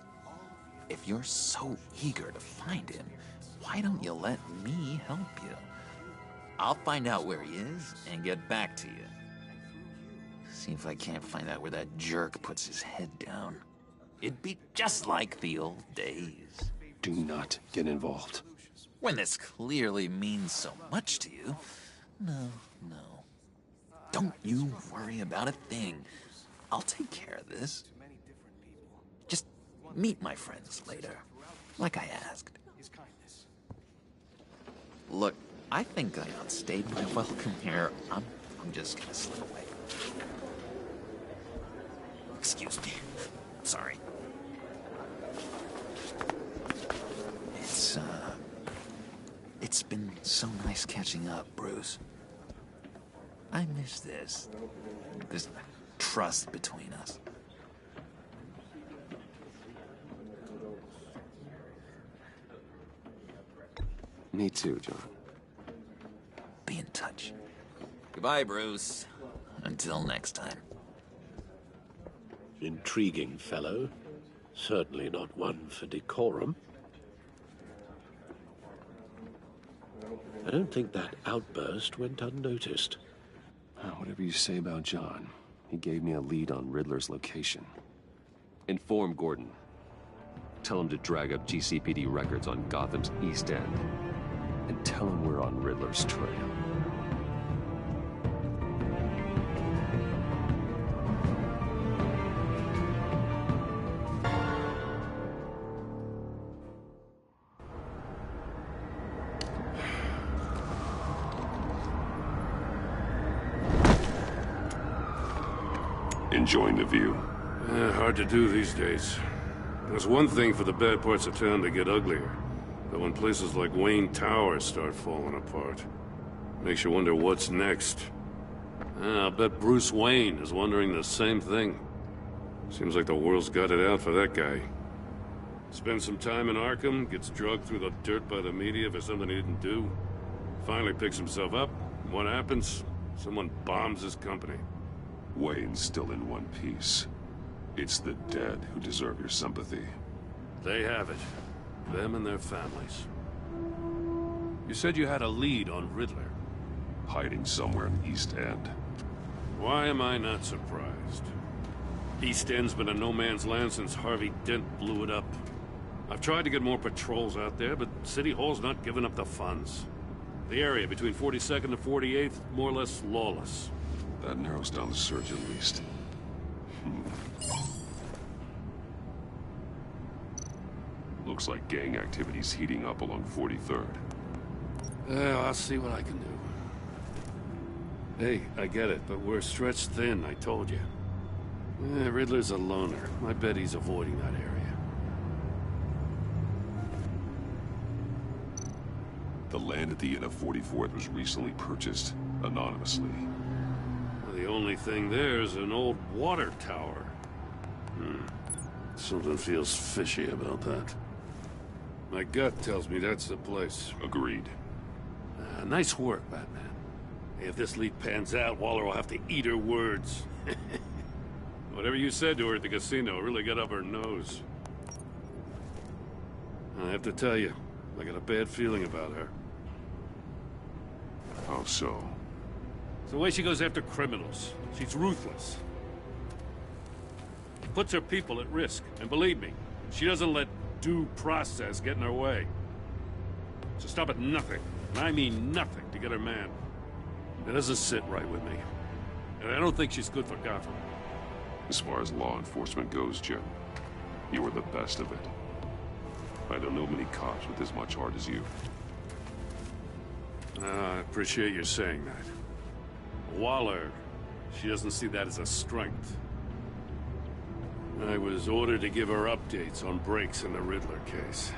If you're so eager to find him, why don't you let me help you? I'll find out where he is and get back to you. See if I can't find out where that jerk puts his head down. It'd be just like the old days. Do not get involved. When this clearly means so much to you. No. Don't you worry about a thing. I'll take care of this. Just meet my friends later, like I asked. Look, I think I outstayed my welcome here. I'm just gonna slip away. Excuse me. Sorry. It's been so nice catching up, Bruce. I miss this. This trust between us. Me too, John. Be in touch. Goodbye, Bruce. Until next time. Intriguing fellow. Certainly not one for decorum. I don't think that outburst went unnoticed. Whatever you say about John, he gave me a lead on Riddler's location. Inform Gordon. Tell him to drag up GCPD records on Gotham's East End. And tell him we're on Riddler's trail. Enjoying the view? Hard to do these days. There's one thing for the bad parts of town to get uglier. But when places like Wayne Tower start falling apart, makes you wonder what's next. I'll bet Bruce Wayne is wondering the same thing. Seems like the world's got it out for that guy. Spends some time in Arkham, gets drugged through the dirt by the media for something he didn't do. Finally picks himself up. What happens? Someone bombs his company. Wayne's still in one piece. It's the dead who deserve your sympathy. They have it. Them and their families. You said you had a lead on Riddler. Hiding somewhere in the East End. Why am I not surprised? East End's been a no-man's land since Harvey Dent blew it up. I've tried to get more patrols out there, but City Hall's not giving up the funds. The area between 42nd and 48th, more or less lawless. That narrows down the search at least. Looks like gang activity's heating up along 43rd. I'll see what I can do. Hey, I get it, but we're stretched thin, I told you. Riddler's a loner. I bet he's avoiding that area. The land at the end of 44th was recently purchased, anonymously. The only thing there is an old water tower. Something feels fishy about that. My gut tells me that's the place. Agreed. Nice work, Batman. If this lead pans out, Waller will have to eat her words. Whatever you said to her at the casino really got up her nose. I have to tell you, I got a bad feeling about her. How so? It's the way she goes after criminals. She's ruthless. Puts her people at risk. And believe me, she doesn't let due process get in her way. So stop at nothing, and I mean nothing, to get her man. It doesn't sit right with me. And I don't think she's good for Gotham. As far as law enforcement goes, Jim, you are the best of it. I don't know many cops with as much heart as you. I appreciate you saying that. Waller, she doesn't see that as a strength. I was ordered to give her updates on breaks in the Riddler case.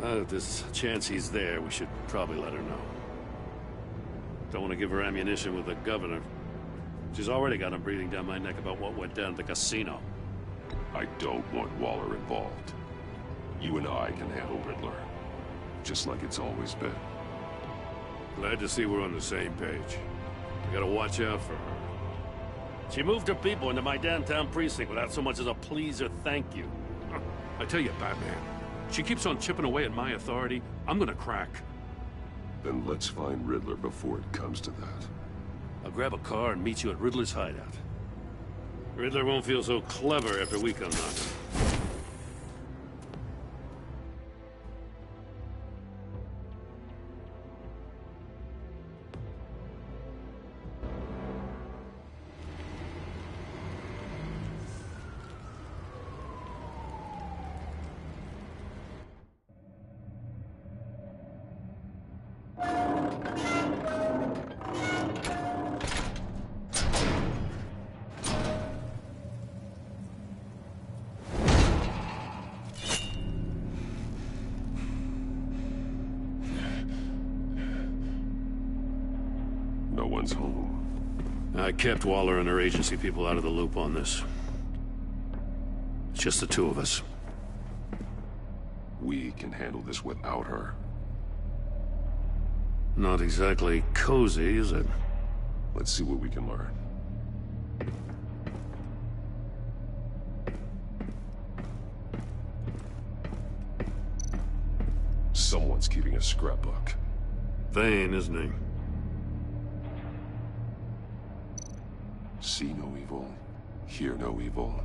If there's a chance he's there, we should probably let her know. Don't want to give her ammunition with the governor. She's already got him breathing down my neck about what went down at the casino. I don't want Waller involved. You and I can handle Riddler. Just like it's always been. Glad to see we're on the same page. I gotta watch out for her. She moved her people into my downtown precinct without so much as a please or thank you. I tell you, Batman, she keeps on chipping away at my authority. I'm gonna crack. Then let's find Riddler before it comes to that. I'll grab a car and meet you at Riddler's hideout. Riddler won't feel so clever after we come knocking. No one's home. I kept Waller and her agency people out of the loop on this. It's just the two of us. We can handle this without her. Not exactly cozy, is it? Let's see what we can learn. Someone's keeping a scrapbook. Vane, isn't he? See no evil, hear no evil,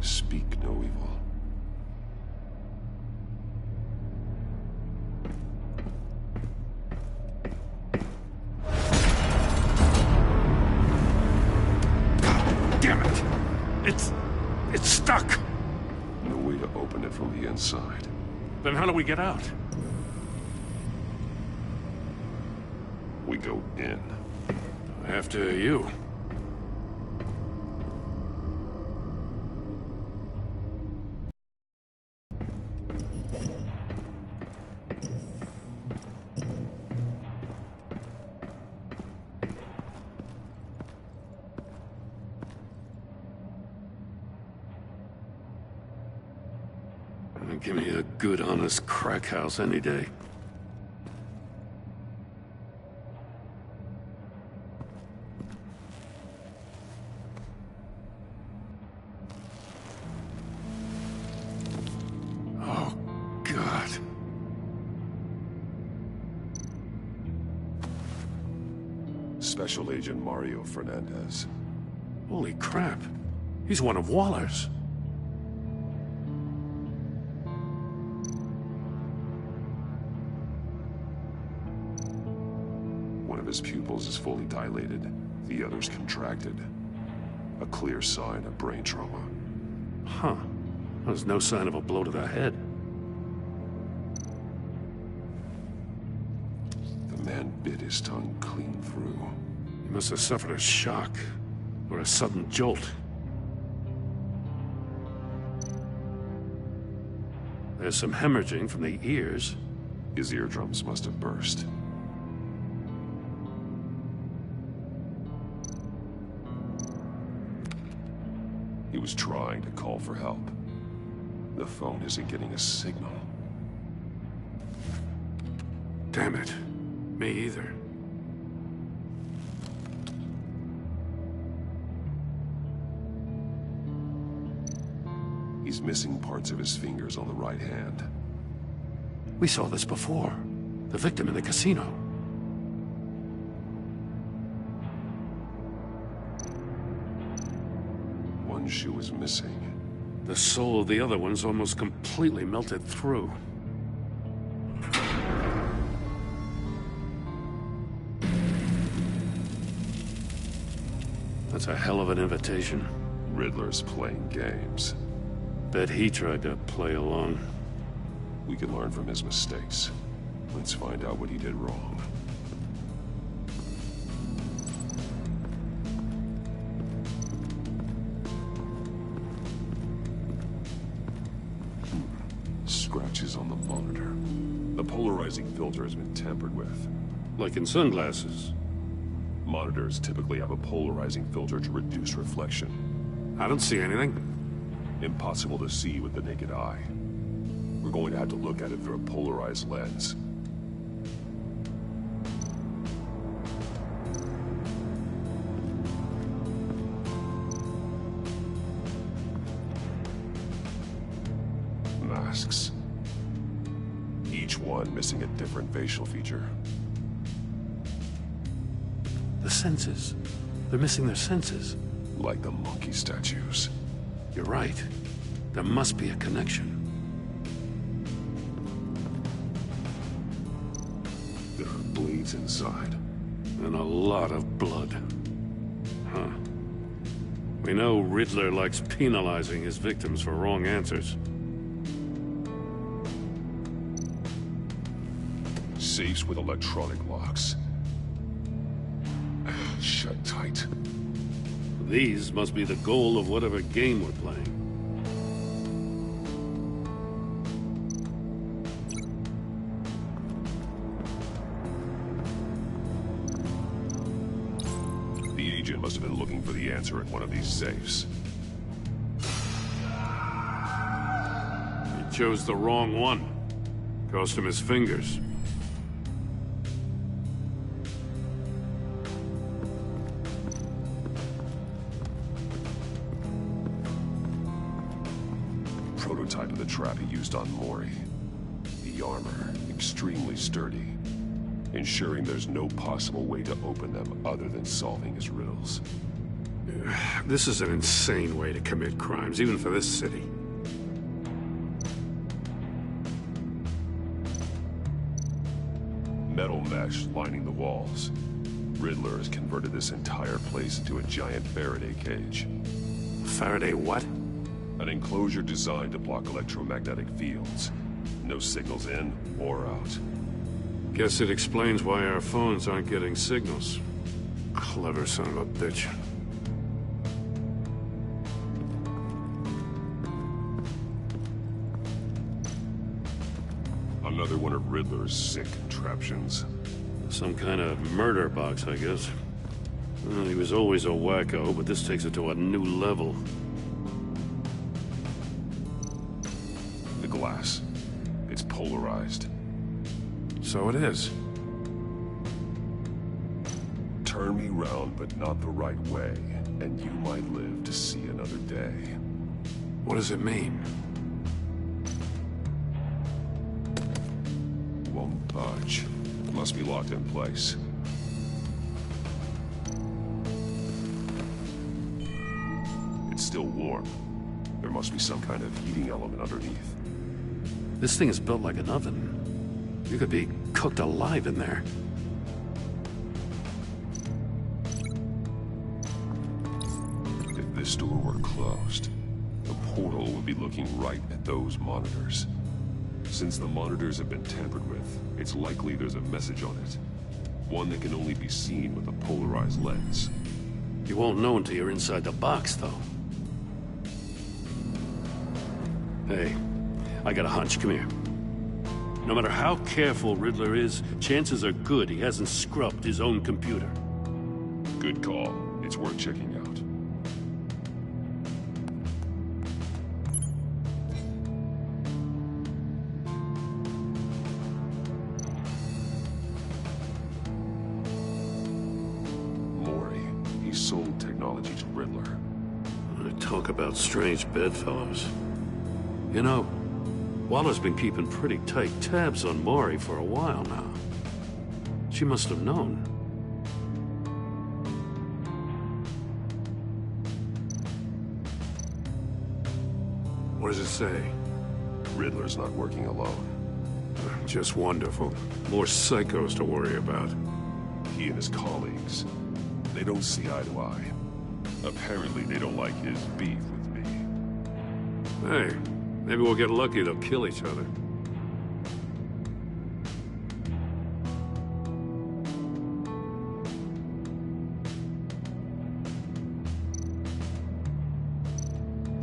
speak no evil. Damn it! It's stuck! No way to open it from the inside. Then how do we get out? We go in. After you. Give me a good, honest crack house any day. Oh, God. Special Agent Mario Fernandez. Holy crap. He's one of Waller's. One of his pupils is fully dilated, the other's contracted. A clear sign of brain trauma. Huh. There's no sign of a blow to the head. The man bit his tongue clean through. He must have suffered a shock, or a sudden jolt. There's some hemorrhaging from the ears. His eardrums must have burst. He was trying to call for help. The phone isn't getting a signal. Damn it. Me either. He's missing parts of his fingers on the right hand. We saw this before. The victim in the casino. One shoe is missing. The sole of the other one's almost completely melted through. That's a hell of an invitation. Riddler's playing games. Bet he tried to play along. We can learn from his mistakes. Let's find out what he did wrong. Scratches on the monitor. The polarizing filter has been tampered with. Like in sunglasses. Monitors typically have a polarizing filter to reduce reflection. I don't see anything. Impossible to see with the naked eye. We're going to have to look at it through a polarized lens. Masks. Each one missing a different facial feature. The senses. They're missing their senses. Like the monkey statues. You're right. There must be a connection. There are blades inside. And a lot of blood. Huh. We know Riddler likes penalizing his victims for wrong answers. Safes with electronic locks. Shut tight. These must be the goal of whatever game we're playing. must have been looking for the answer in one of these safes. He chose the wrong one. Cost him his fingers. Prototype of the trap he used on Mori. The armor, extremely sturdy, ensuring there's no possible way to open them other than solving his riddles. This is an insane way to commit crimes, even for this city. Metal mesh lining the walls. Riddler has converted this entire place into a giant Faraday cage. Faraday what? An enclosure designed to block electromagnetic fields. No signals in or out. Guess it explains why our phones aren't getting signals. Clever son of a bitch. Another one of Riddler's sick contraptions. Some kind of murder box, I guess. Well, he was always a wacko, but this takes it to a new level. The glass. It's polarized. So it is. Turn me round, but not the right way, and you might live to see another day. What does it mean? Won't budge. Must be locked in place. It's still warm. There must be some kind of heating element underneath. This thing is built like an oven. You could be cooked alive in there. If this door were closed, the portal would be looking right at those monitors. Since the monitors have been tampered with, it's likely there's a message on it. One that can only be seen with a polarized lens. You won't know until you're inside the box, though. Hey, I got a hunch. Come here. No matter how careful Riddler is, chances are good he hasn't scrubbed his own computer. Good call. It's worth checking out. Mori. He sold technology to Riddler. Talk about strange bedfellows. You know, Waller's been keeping pretty tight tabs on Mori for a while now. She must have known. What does it say? Riddler's not working alone. Just wonderful. More psychos to worry about. He and his colleagues, they don't see eye to eye. Apparently they don't like his beef with me. Hey, maybe we'll get lucky they'll kill each other.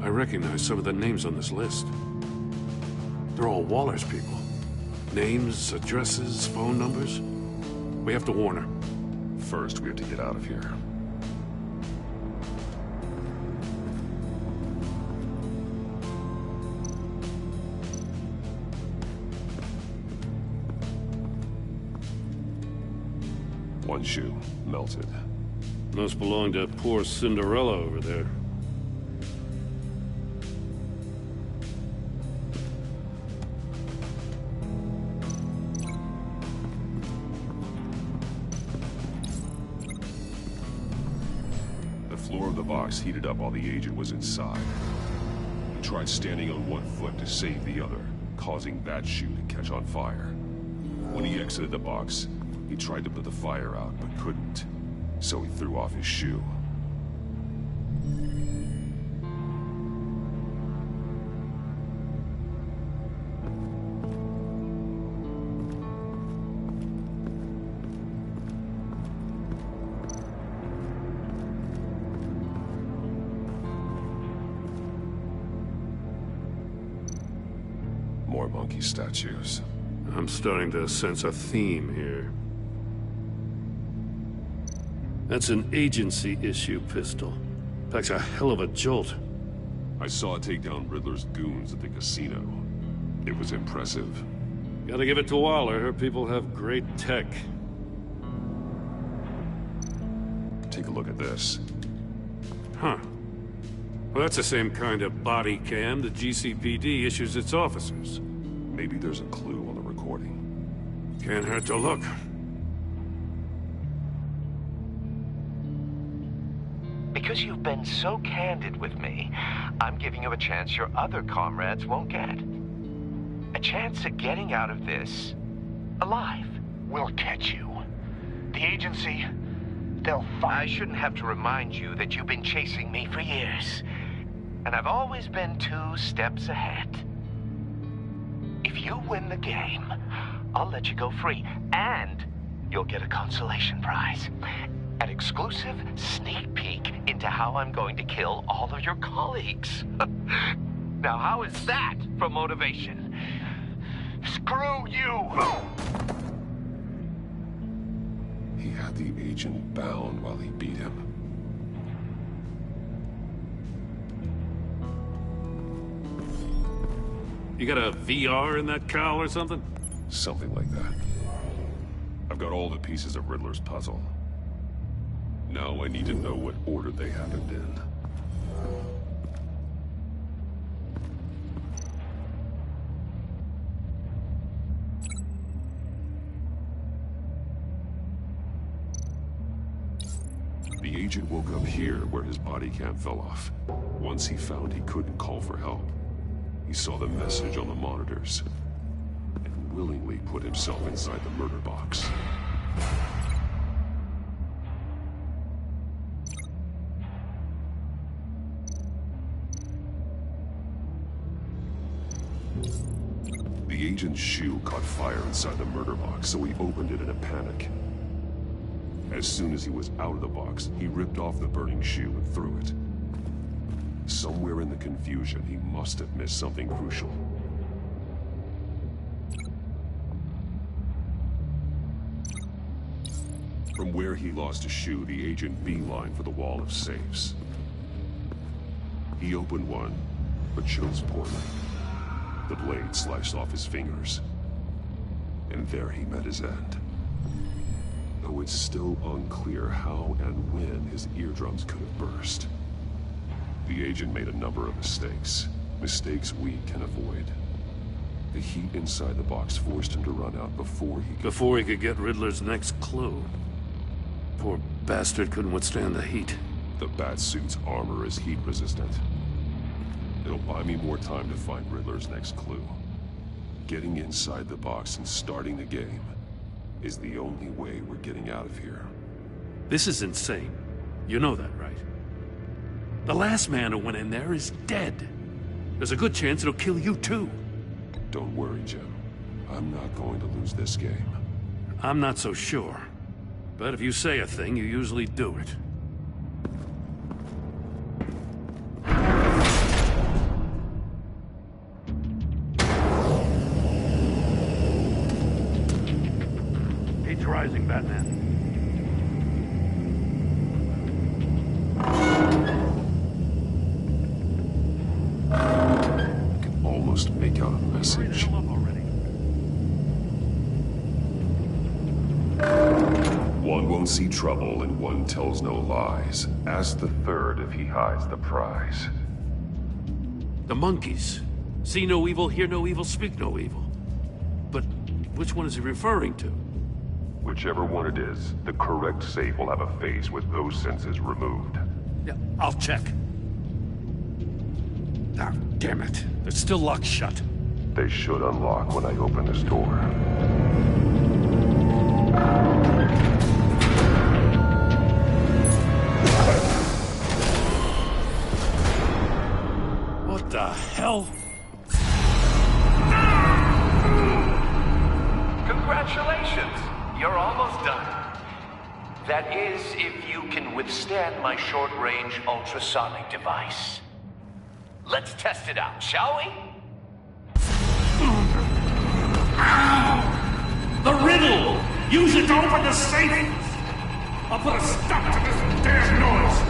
I recognize some of the names on this list. They're all Waller's people. Names, addresses, phone numbers. We have to warn her. First, we have to get out of here. One shoe, melted. Must belong to poor Cinderella over there. The floor of the box heated up while the agent was inside. He tried standing on one foot to save the other, causing that shoe to catch on fire. When he exited the box, he tried to put the fire out, but couldn't. So he threw off his shoe. More monkey statues. I'm starting to sense a theme here. That's an agency-issue pistol. Packs a hell of a jolt. I saw it take down Riddler's goons at the casino. It was impressive. Gotta give it to Waller. Her people have great tech. Take a look at this. Huh. Well, that's the same kind of body cam the GCPD issues its officers. Maybe there's a clue on the recording. Can't hurt to look. Because you've been so candid with me, I'm giving you a chance your other comrades won't get. A chance at getting out of this alive. We'll catch you. The agency, they'll find... I shouldn't have to remind you that you've been chasing me for years. And I've always been 2 steps ahead. If you win the game, I'll let you go free. And you'll get a consolation prize. An exclusive sneak peek into how I'm going to kill all of your colleagues. Now, how is that for motivation? Screw you! He had the agent bound while he beat him. You got a VR in that cowl or something? Something like that. I've got all the pieces of Riddler's puzzle. Now I need to know what order they happened in. The agent woke up here where his body cam fell off. Once he found he couldn't call for help, he saw the message on the monitors and willingly put himself inside the murder box. The agent's shoe caught fire inside the murder box, so he opened it in a panic. As soon as he was out of the box, he ripped off the burning shoe and threw it. Somewhere in the confusion, he must have missed something crucial. From where he lost a shoe, the agent beelined for the wall of safes. He opened one, but chose poorly. The blade sliced off his fingers. And there he met his end. Though it's still unclear how and when his eardrums could have burst. The agent made a number of mistakes. Mistakes we can avoid. The heat inside the box forced him to run out before he could get Riddler's next clue. Poor bastard couldn't withstand the heat. The Batsuit's armor is heat resistant. It'll buy me more time to find Riddler's next clue. Getting inside the box and starting the game is the only way we're getting out of here. This is insane. You know that, right? The last man who went in there is dead. There's a good chance it'll kill you too. Don't worry, Jim. I'm not going to lose this game. I'm not so sure. But if you say a thing, you usually do it. Heat's rising, Batman. I can almost make out a message. One won't see trouble and one tells no lies. Ask the third if he hides the prize. The monkeys. See no evil, hear no evil, speak no evil. But which one is he referring to? Whichever one it is, the correct safe will have a face with those senses removed. Yeah, I'll check. Ah, damn it. They're still locked shut. They should unlock when I open this door. What the hell? Congratulations! You're almost done. That is, if you can withstand my short-range ultrasonic device. Let's test it out, shall we? The riddle! Use it to open the safe! I'll put a stop to this damn noise!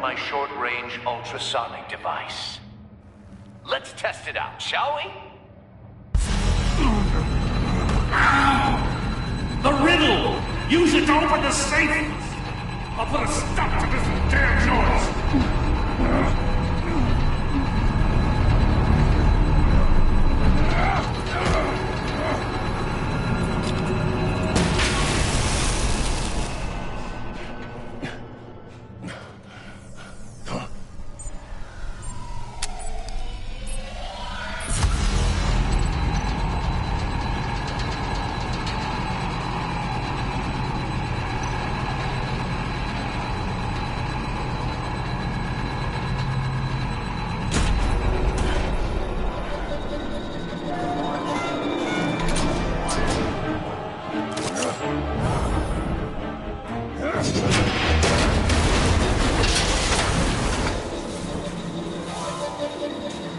My short-range ultrasonic device. Let's test it out, shall we? The riddle! Use it to open the safe! I'll put a stop to this damn noise!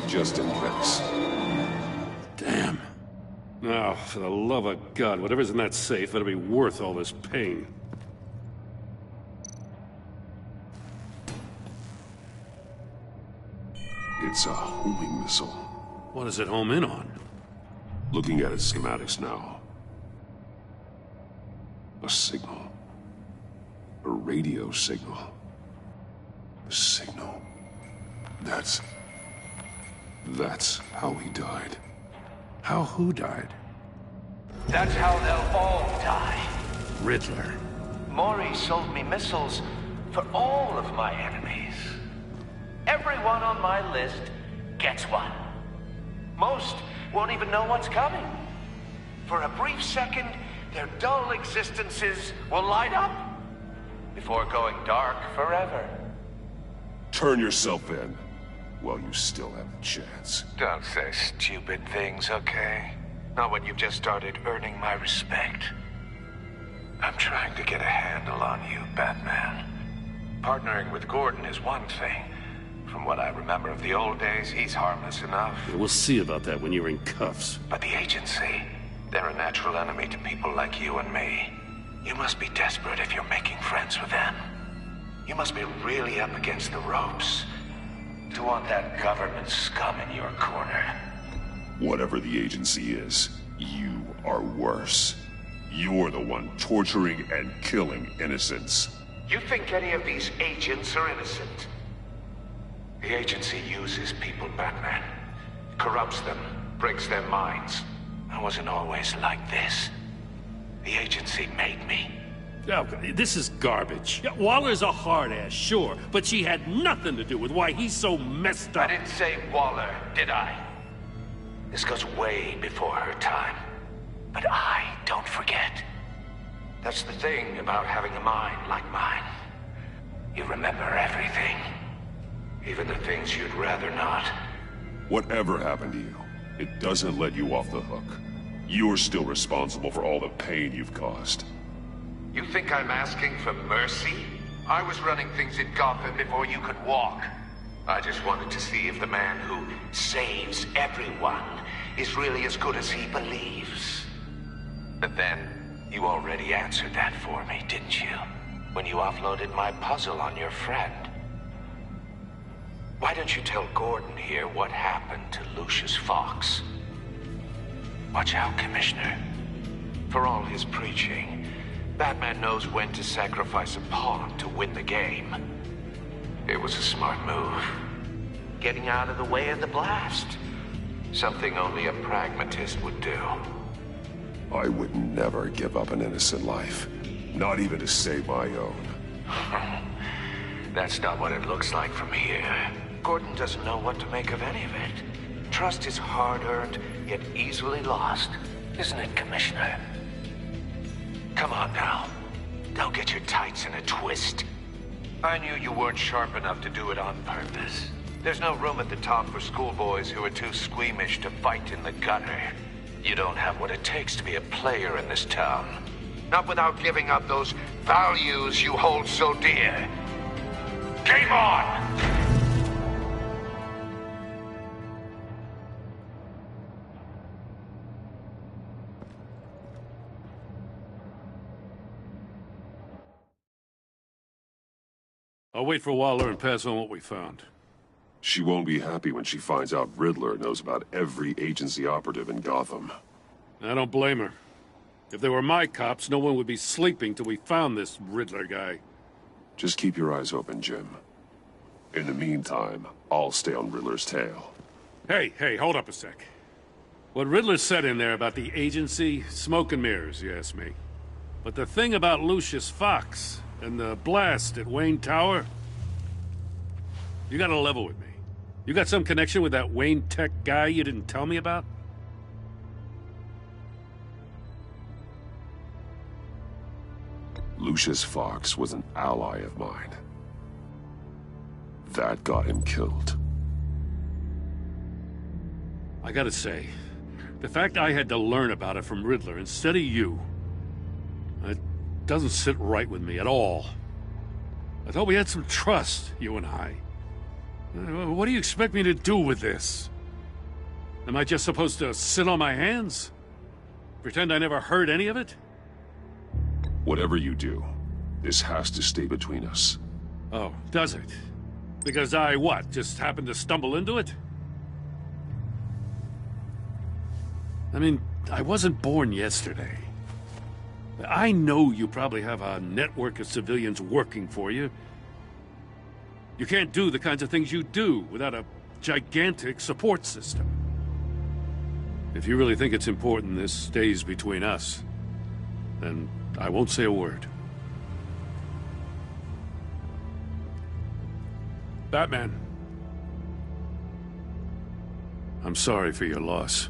Just in case. Damn. Now, for the love of God, whatever's in that safe better be worth all this pain. It's a homing missile. What does it home in on? Looking at its schematics now. A signal. A radio signal. A signal. That's how he died. How who died? That's how they'll all die. Riddler. Maury sold me missiles for all of my enemies. Everyone on my list gets one. Most won't even know what's coming. For a brief second, their dull existences will light up before going dark forever. Turn yourself in while you still have a chance. Don't say stupid things, okay? Not when you've just started earning my respect. I'm trying to get a handle on you, Batman. Partnering with Gordon is one thing. From what I remember of the old days, he's harmless enough. We'll see about that when you're in cuffs. But the agency, they're a natural enemy to people like you and me. You must be desperate if you're making friends with them. You must be really up against the ropes to want that government scum in your corner. Whatever the agency is, you are worse. You're the one torturing and killing innocents. You think any of these agents are innocent? The agency uses people, Batman. Corrupts them, breaks their minds. I wasn't always like this. The agency made me. Oh, this is garbage. Yeah, Waller's a hard-ass, sure, but she had nothing to do with why he's so messed up. I didn't say Waller, did I? This goes way before her time. But I don't forget. That's the thing about having a mind like mine. You remember everything. Even the things you'd rather not. Whatever happened to you, it doesn't let you off the hook. You're still responsible for all the pain you've caused. You think I'm asking for mercy? I was running things in Gotham before you could walk. I just wanted to see if the man who saves everyone is really as good as he believes. But then, you already answered that for me, didn't you? When you offloaded my puzzle on your friend. Why don't you tell Gordon here what happened to Lucius Fox? Watch out, Commissioner. For all his preaching, Batman knows when to sacrifice a pawn to win the game. It was a smart move. Getting out of the way of the blast. Something only a pragmatist would do. I would never give up an innocent life. Not even to save my own. That's not what it looks like from here. Gordon doesn't know what to make of any of it. Trust is hard-earned, yet easily lost. Isn't it, Commissioner? Come on now. Don't get your tights in a twist. I knew you weren't sharp enough to do it on purpose. There's no room at the top for schoolboys who are too squeamish to fight in the gutter. You don't have what it takes to be a player in this town. Not without giving up those values you hold so dear. Game on! I'll wait for Waller and pass on what we found. She won't be happy when she finds out Riddler knows about every agency operative in Gotham. I don't blame her. If they were my cops, no one would be sleeping till we found this Riddler guy. Just keep your eyes open, Jim. In the meantime, I'll stay on Riddler's tail. Hey, hold up a sec. What Riddler said in there about the agency, smoke and mirrors, you ask me. But the thing about Lucius Fox and the blast at Wayne Tower, you gotta level with me. You got some connection with that Wayne Tech guy you didn't tell me about? Lucius Fox was an ally of mine. That got him killed. I gotta say, the fact I had to learn about it from Riddler instead of you, it doesn't sit right with me at all. I thought we had some trust, you and I. What do you expect me to do with this? Am I just supposed to sit on my hands? Pretend I never heard any of it? Whatever you do, this has to stay between us. Oh, does it? Because I, what, just happened to stumble into it? I mean, I wasn't born yesterday. I know you probably have a network of civilians working for you. You can't do the kinds of things you do without a gigantic support system. If you really think it's important this stays between us, then I won't say a word. Batman. I'm sorry for your loss.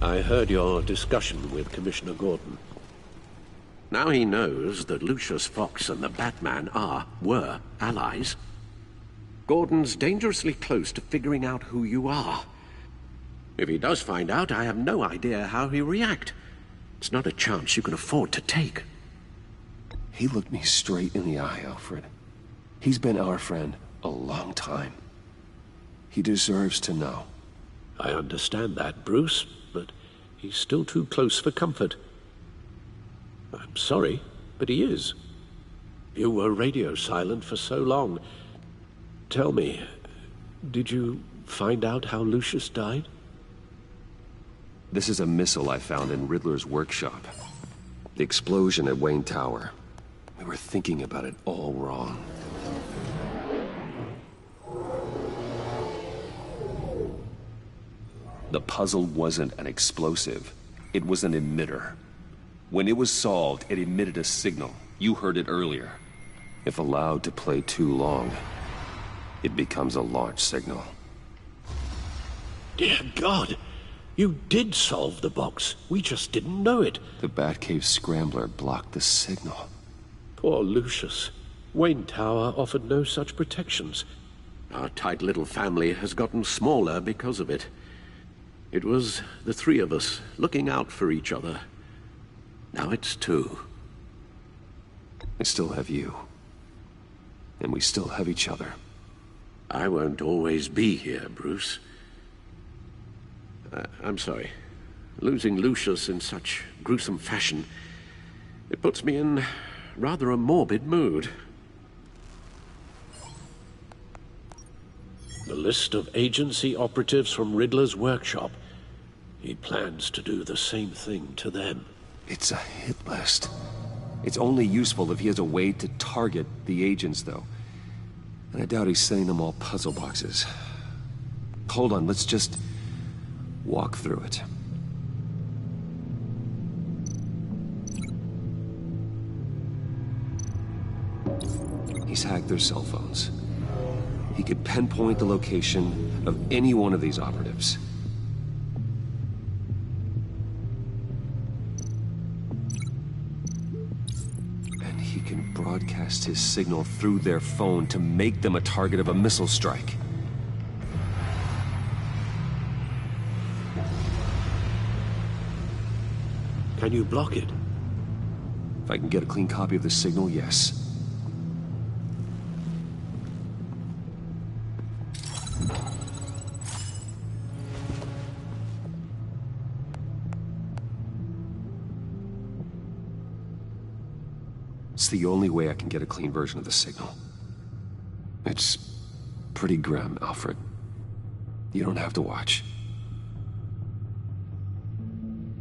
I heard your discussion with Commissioner Gordon. Now he knows that Lucius Fox and the Batman were allies. Gordon's dangerously close to figuring out who you are. If he does find out, I have no idea how he'll react. It's not a chance you can afford to take. He looked me straight in the eye, Alfred. He's been our friend a long time. He deserves to know. I understand that, Bruce, but he's still too close for comfort. I'm sorry, but he is. You were radio silent for so long. Tell me, did you find out how Lucius died? This is a missile I found in Riddler's workshop. The explosion at Wayne Tower. We were thinking about it all wrong. The puzzle wasn't an explosive. It was an emitter. When it was solved, it emitted a signal. You heard it earlier. If allowed to play too long, it becomes a launch signal. Dear God! You did solve the box. We just didn't know it. The Batcave scrambler blocked the signal. Poor Lucius. Wayne Tower offered no such protections. Our tight little family has gotten smaller because of it. It was the three of us looking out for each other. Now it's two. I still have you. And we still have each other. I won't always be here, Bruce. I'm sorry. Losing Lucius in such gruesome fashion, it puts me in rather a morbid mood. The list of agency operatives from Riddler's workshop. He plans to do the same thing to them. It's a hit list. It's only useful if he has a way to target the agents, though. And I doubt he's sending them all puzzle boxes. Hold on, let's just walk through it. He's hacked their cell phones. He could pinpoint the location of any one of these operatives. And he can broadcast his signal through their phone to make them a target of a missile strike. Can you block it? If I can get a clean copy of the signal, yes. It's the only way I can get a clean version of the signal. It's pretty grim, Alfred. You don't have to watch.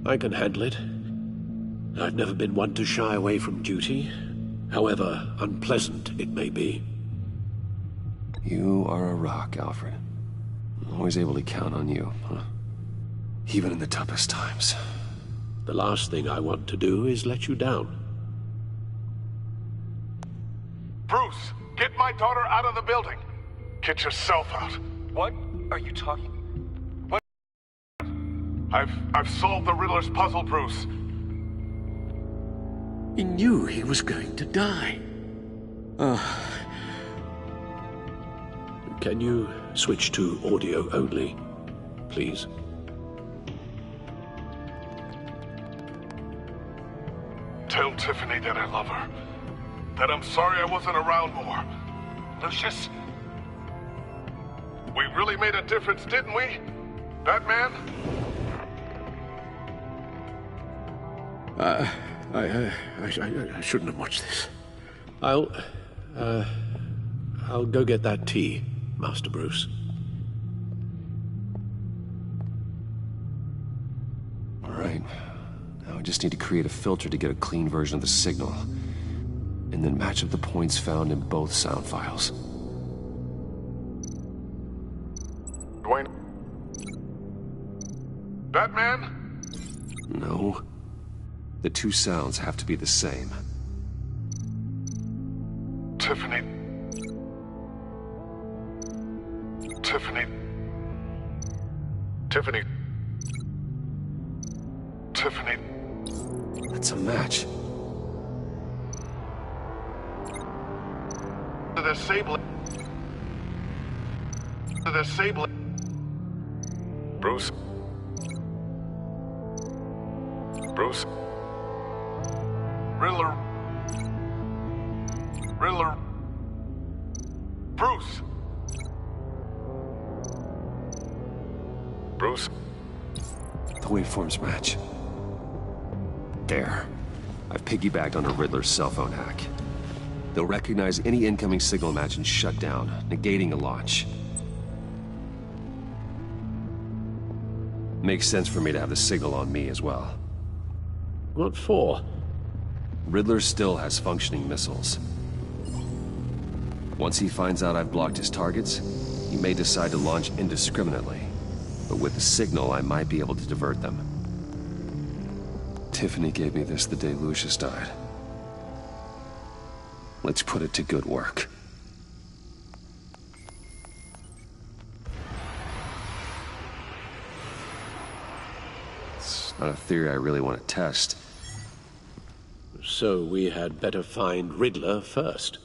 I can handle it. I've never been one to shy away from duty, however unpleasant it may be. You are a rock, Alfred. I'm always able to count on you, huh? Even in the toughest times. The last thing I want to do is let you down. Bruce, get my daughter out of the building. Get yourself out. What are you talking? What? I've solved the Riddler's puzzle, Bruce. He knew he was going to die. Can you switch to audio only, please? Tell Tiffany that I love her. That I'm sorry I wasn't around more. Lucius? We really made a difference, didn't we? Batman? I shouldn't have watched this. I'll go get that tea, Master Bruce. All right. Now I just need to create a filter to get a clean version of the signal. And then match up the points found in both sound files. Dwayne? Batman? No. The two sounds have to be the same. Tiffany. Tiffany. Tiffany. Tiffany. That's a match. Disable it. Bruce. Bruce. Riddler. Bruce. Bruce. The waveforms match. There. I've piggybacked on a Riddler's cell phone hack. They'll recognize any incoming signal match and shut down, negating a launch. Makes sense for me to have the signal on me as well. What for? Riddler still has functioning missiles. Once he finds out I've blocked his targets, he may decide to launch indiscriminately. But with the signal, I might be able to divert them. Tiffany gave me this the day Lucius died. Let's put it to good work. It's not a theory I really want to test. So we had better find Riddler first.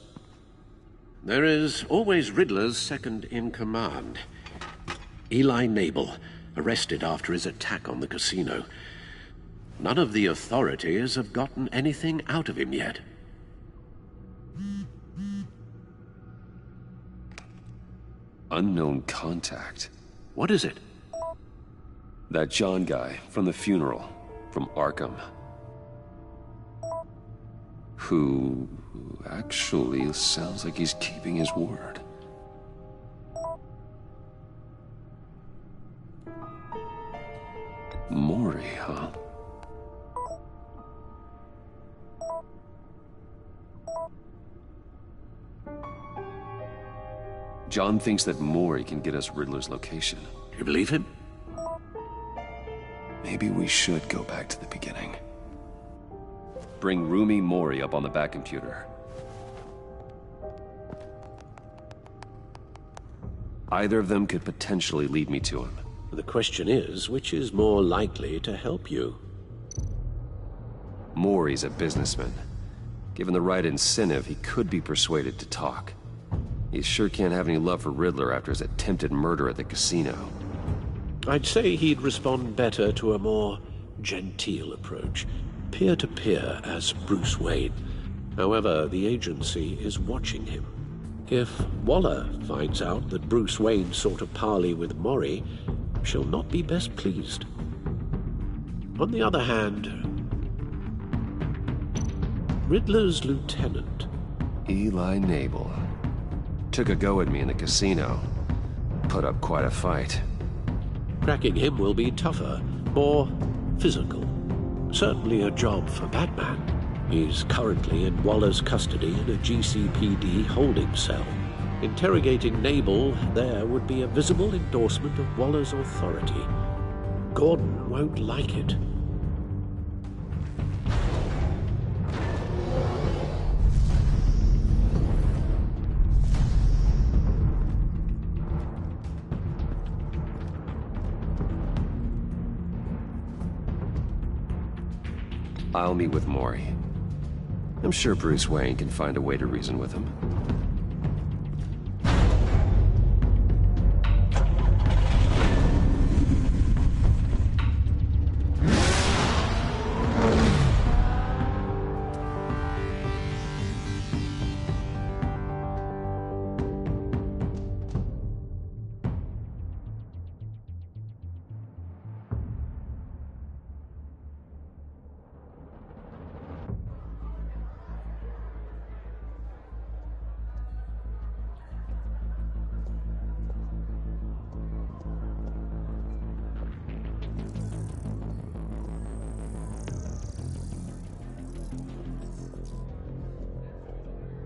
There is always Riddler's second-in-command. Eli Nabel, arrested after his attack on the casino. None of the authorities have gotten anything out of him yet. Unknown contact. What is it? That John guy from the funeral, from Arkham. Who actually sounds like he's keeping his word. Maury, huh? John thinks that Maury can get us Riddler's location. You believe him? Maybe we should go back to the beginning. Bring Rumi Maury up on the back computer. Either of them could potentially lead me to him. The question is, which is more likely to help you? Maury's a businessman. Given the right incentive, he could be persuaded to talk. He sure can't have any love for Riddler after his attempted murder at the casino. I'd say he'd respond better to a more genteel approach. Peer-to-peer as Bruce Wayne. However, the agency is watching him. If Waller finds out that Bruce Wayne sought a parley with Maury, she'll not be best pleased. On the other hand, Riddler's lieutenant, Eli Nabel, took a go at me in the casino. Put up quite a fight. Cracking him will be tougher, more physical. Certainly a job for Batman. He's currently in Waller's custody in a GCPD holding cell. Interrogating Nabel there would be a visible endorsement of Waller's authority. Gordon won't like it. I'll meet with Maury. I'm sure Bruce Wayne can find a way to reason with him.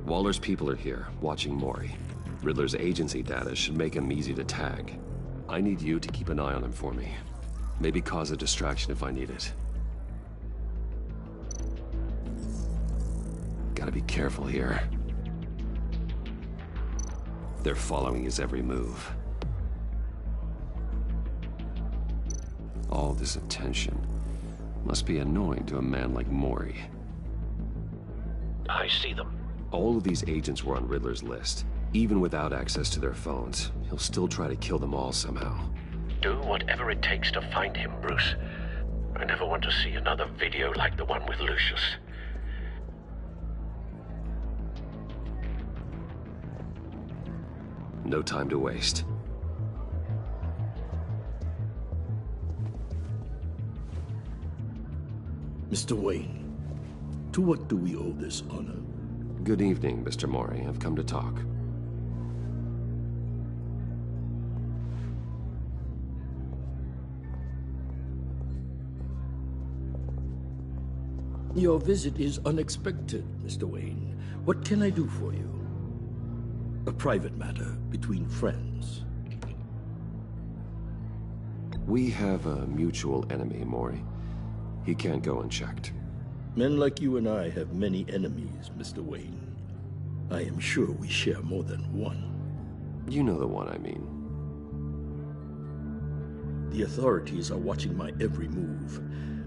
Waller's people are here, watching Maury. Riddler's agency data should make him easy to tag. I need you to keep an eye on him for me. Maybe cause a distraction if I need it. Gotta be careful here. They're following his every move. All this attention must be annoying to a man like Maury. I see them. All of these agents were on Riddler's list. Even without access to their phones, he'll still try to kill them all somehow. Do whatever it takes to find him, Bruce. I never want to see another video like the one with Lucius. No time to waste. Mr. Wayne, to what do we owe this honor? Good evening, Mr. Maury. I've come to talk. Your visit is unexpected, Mr. Wayne. What can I do for you? A private matter between friends. We have a mutual enemy, Maury. He can't go unchecked. Men like you and I have many enemies, Mr. Wayne. I am sure we share more than one. You know the one I mean. The authorities are watching my every move.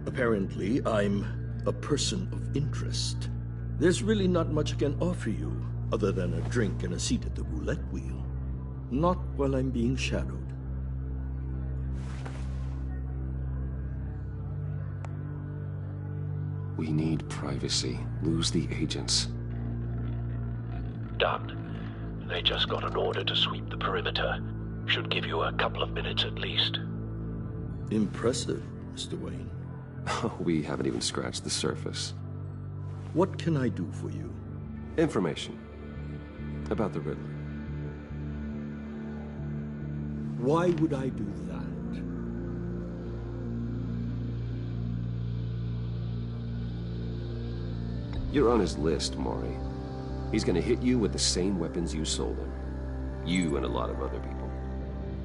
Apparently, I'm a person of interest. There's really not much I can offer you, other than a drink and a seat at the roulette wheel. Not while I'm being shadowed. We need privacy. Lose the agents. Done. They just got an order to sweep the perimeter. Should give you a couple of minutes at least. Impressive, Mr. Wayne. We haven't even scratched the surface. What can I do for you? Information. About the Riddler. Why would I do that? You're on his list, Maury. He's gonna hit you with the same weapons you sold him. You and a lot of other people.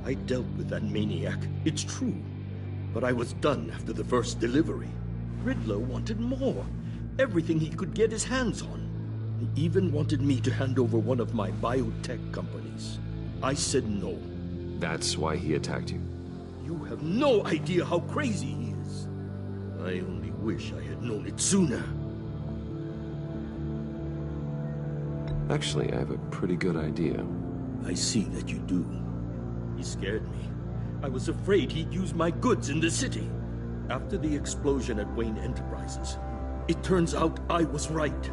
I dealt with that maniac, it's true. But I was done after the first delivery. Riddler wanted more. Everything he could get his hands on. He even wanted me to hand over one of my biotech companies. I said no. That's why he attacked you? You have no idea how crazy he is. I only wish I had known it sooner. Actually, I have a pretty good idea. I see that you do. He scared me. I was afraid he'd use my goods in the city. After the explosion at Wayne Enterprises, it turns out I was right.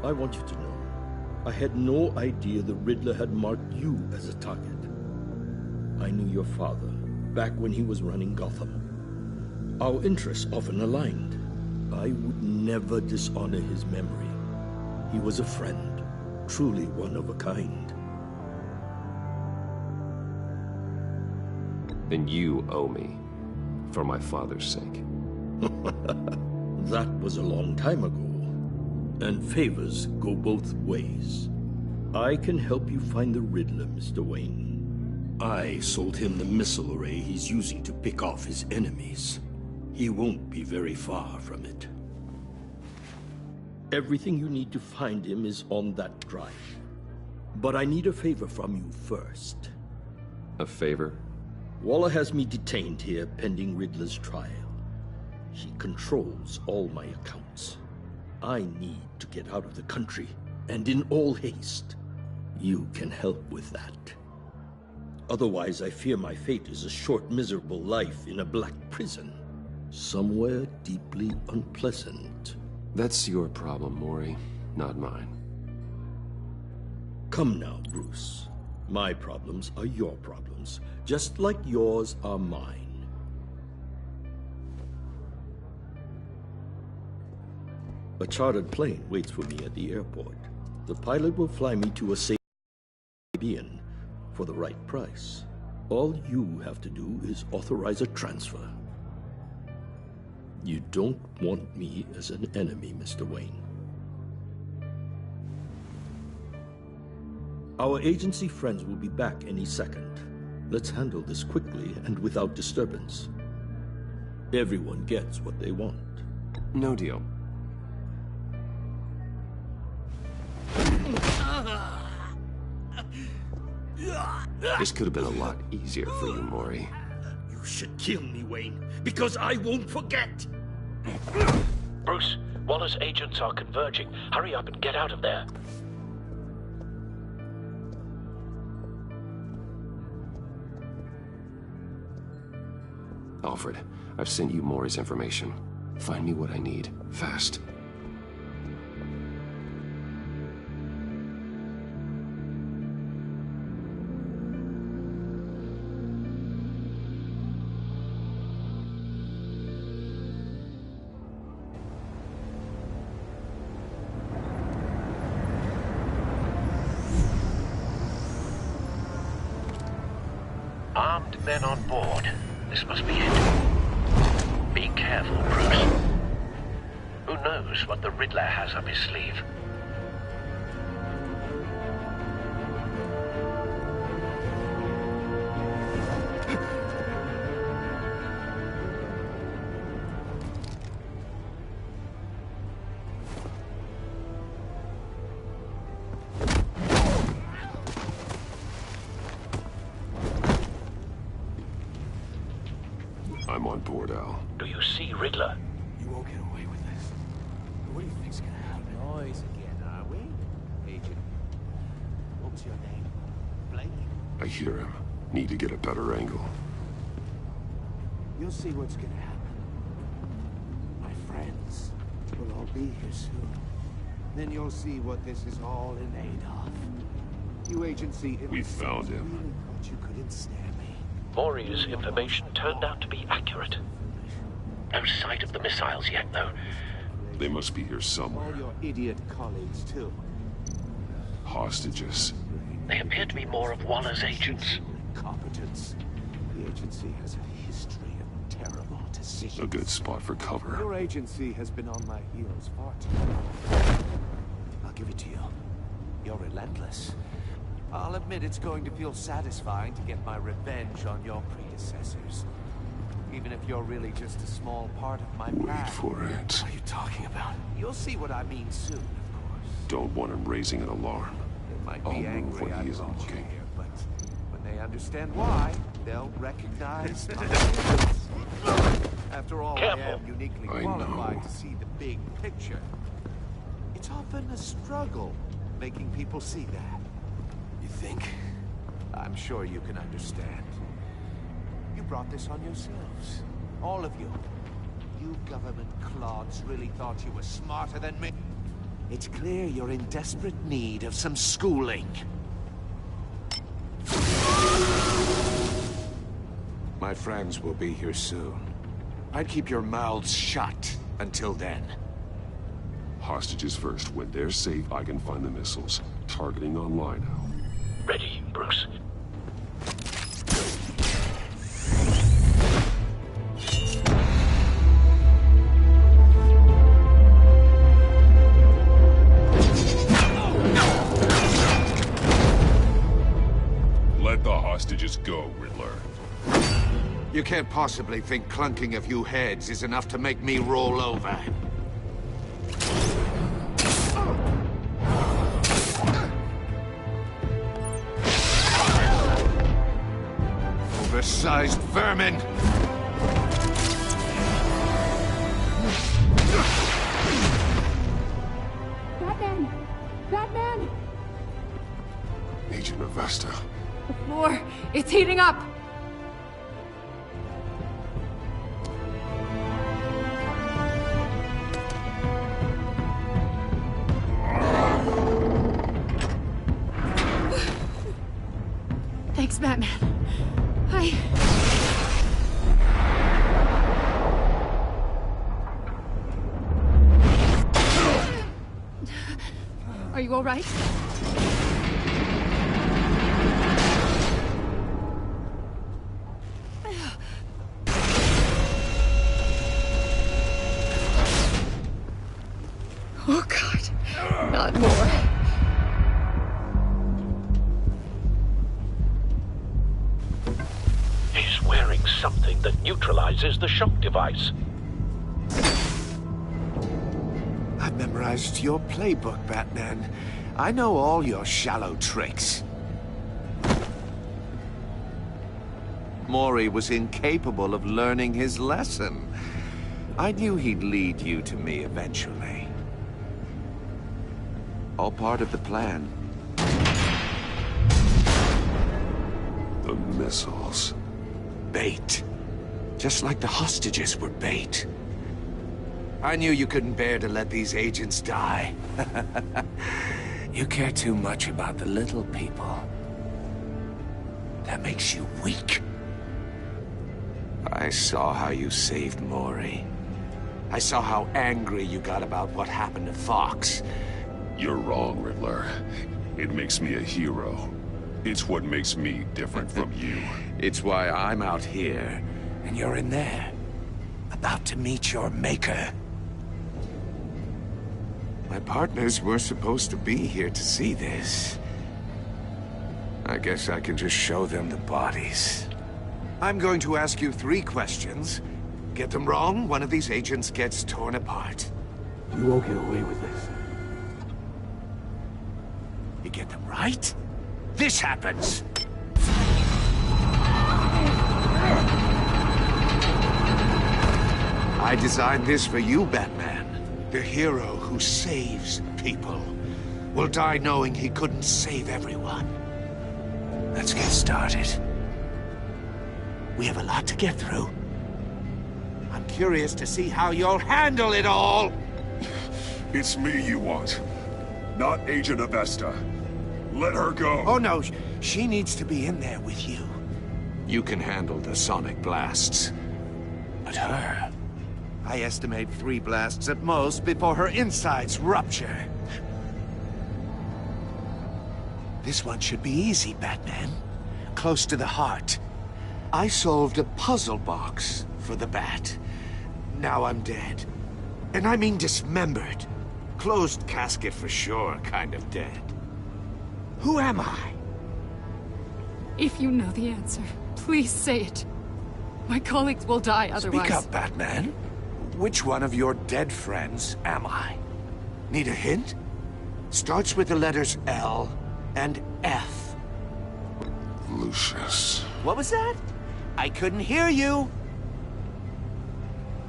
I want you to know, I had no idea the Riddler had marked you as a target. I knew your father back when he was running Gotham. Our interests often aligned. I would never dishonor his memory. He was a friend, truly one of a kind. Then you owe me, for my father's sake. That was a long time ago, and favors go both ways. I can help you find the Riddler, Mr. Wayne. I sold him the missile array he's using to pick off his enemies. He won't be very far from it. Everything you need to find him is on that drive. But I need a favor from you first. A favor? Waller has me detained here pending Riddler's trial. He controls all my accounts. I need to get out of the country, and in all haste. You can help with that. Otherwise, I fear my fate is a short, miserable life in a black prison. Somewhere deeply unpleasant. That's your problem, Maury, not mine. Come now, Bruce. My problems are your problems, just like yours are mine. A chartered plane waits for me at the airport. The pilot will fly me to a safe Caribbean for the right price. All you have to do is authorize a transfer. You don't want me as an enemy, Mr. Wayne. Our agency friends will be back any second. Let's handle this quickly and without disturbance. Everyone gets what they want. No deal. This could have been a lot easier for you, Maury. You should kill me, Wayne, because I won't forget! Bruce, Waller's agents are converging. Hurry up and get out of there. Alfred, I've sent you Maury's information. Find me what I need, fast. Armed men on board. This must be it. Be careful, Bruce. Who knows what the Riddler has up his sleeve? I'm on board, Al. Do you see Riddler? You won't get away with this. What do you think's gonna happen? Noise again, are we? Agent What's your name? Blake? I hear him. Need to get a better angle. You'll see what's gonna happen. My friends will all be here soon. Then you'll see what this is all in aid of. You agency... We found him. Really thought you could ensnare me. Maury's information turned out to be accurate. No sight of the missiles yet, though. They must be here somewhere. All your idiot colleagues, too. Hostages. They appear to be more of Waller's agents. Incompetence. The agency has a history of terrible decisions. A good spot for cover. Your agency has been on my heels far too long. I'll give it to you. You're relentless. I'll admit it's going to feel satisfying to get my revenge on your predecessors. Even if you're really just a small part of my plan. Wait for it. What are you talking about? You'll see what I mean soon, of course. Don't want him raising an alarm. They might I'll be move angry when I he isn't brought you looking. here, but when they understand why, they'll recognize my difference. After all, Careful. I am uniquely I qualified know. to see the big picture. It's often a struggle making people see that. You think? I'm sure you can understand. You brought this on yourselves. All of you. You government clods really thought you were smarter than me. It's clear you're in desperate need of some schooling. My friends will be here soon. I'd keep your mouths shut until then. Hostages first. When they're safe, I can find the missiles. Targeting online now. Ready, Bruce. Let the hostages go, Riddler. You can't possibly think clunking a few heads is enough to make me roll over. Oversized vermin! Batman! Batman! Agent Avesta. The floor, it's heating up! Thanks, Batman. Are you all right? Oh, God. Not more. He's wearing something that neutralizes the shock device. I've memorized your playbook, Batman. I know all your shallow tricks. Maury was incapable of learning his lesson. I knew he'd lead you to me eventually. All part of the plan. The missiles. Bait. Just like the hostages were bait. I knew you couldn't bear to let these agents die. You care too much about the little people. That makes you weak. I saw how you saved Maury. I saw how angry you got about what happened to Fox. You're wrong, Riddler. It makes me a hero. It's what makes me different from you. It's why I'm out here, and you're in there. About to meet your maker. My partners were supposed to be here to see this. I guess I can just show them the bodies. I'm going to ask you 3 questions. Get them wrong, one of these agents gets torn apart. You won't get away with this. You get them right, this happens. I designed this for you, Batman. The hero who saves people. will die knowing he couldn't save everyone. Let's get started. We have a lot to get through. I'm curious to see how you'll handle it all. It's me you want, not Agent Avesta. Let her go. Oh no, she needs to be in there with you. You can handle the sonic blasts. But her... I estimate 3 blasts at most before her insides rupture. This one should be easy, Batman. Close to the heart. I solved a puzzle box for the Bat. Now I'm dead. And I mean dismembered. Closed casket for sure, kind of dead. Who am I? If you know the answer, please say it. My colleagues will die otherwise. Speak up, Batman. Which one of your dead friends am I? Need a hint? Starts with the letters L and F. Lucius. What was that? I couldn't hear you.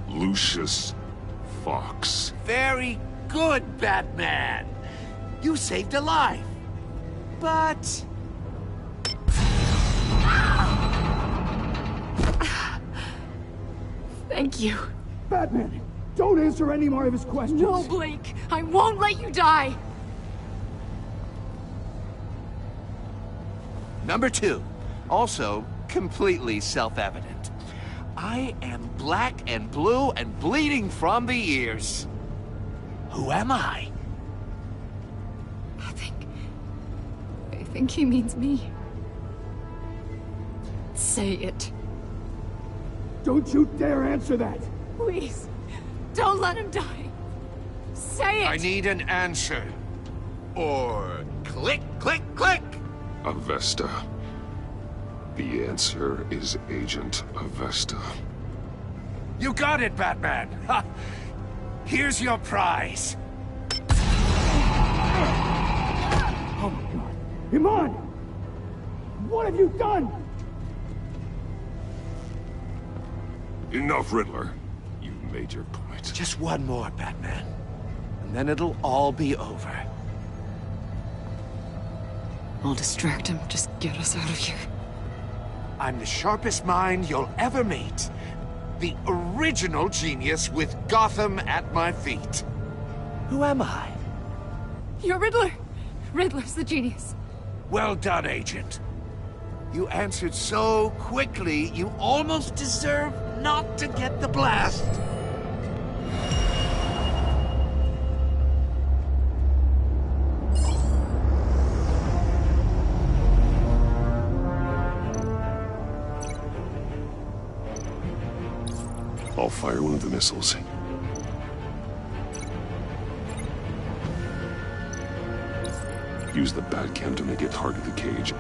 Lucius Fox. Very good, Batman. You saved a life. But... Thank you. Batman, don't answer any more of his questions. No, Blake. I won't let you die. Number 2. Also, completely self-evident. I am black and blue and bleeding from the ears. Who am I? I think he means me. Say it. Don't you dare answer that! Please, don't let him die. Say it! I need an answer. Or click, click, click! Avesta. The answer is Agent Avesta. You got it, Batman! Ha. Here's your prize. Oh my God. Iman! What have you done? Enough, Riddler. You made your point. Just one more, Batman. And then it'll all be over. I'll distract him. Just get us out of here. I'm the sharpest mind you'll ever meet. The original genius with Gotham at my feet. Who am I? You're Riddler. Riddler's the genius. Well done, Agent. You answered so quickly, you almost deserve not to get the blast. I'll fire one of the missiles. Use the Batcam to make it target the cage.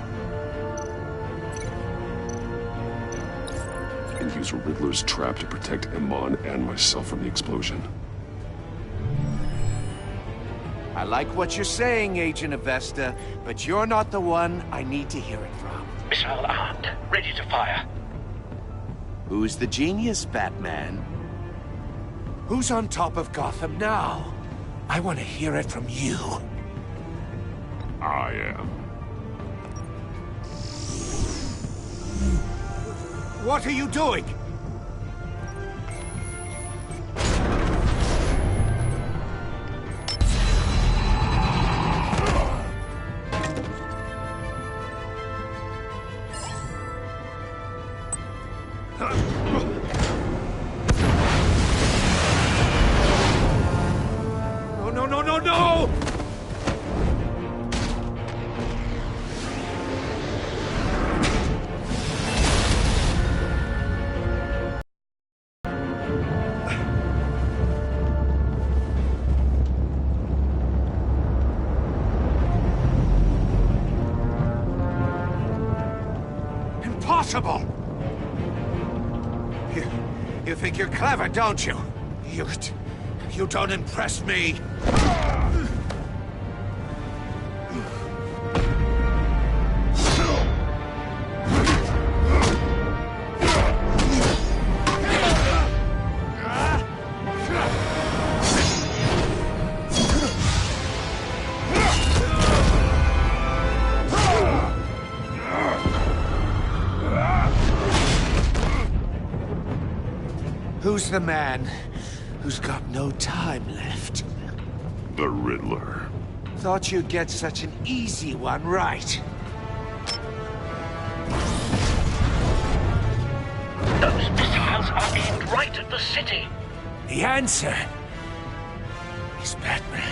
And use Riddler's trap to protect Iman and myself from the explosion. I like what you're saying, Agent Avesta, but you're not the one I need to hear it from. Missile armed, ready to fire. Who's the genius, Batman? Who's on top of Gotham now? I want to hear it from you. I am. What are you doing? No! Impossible! You think you're clever, don't you? You don't impress me. Who's the man who's got no time left? The Riddler. Thought you'd get such an easy one right. Those missiles are aimed right at the city. The answer is Batman.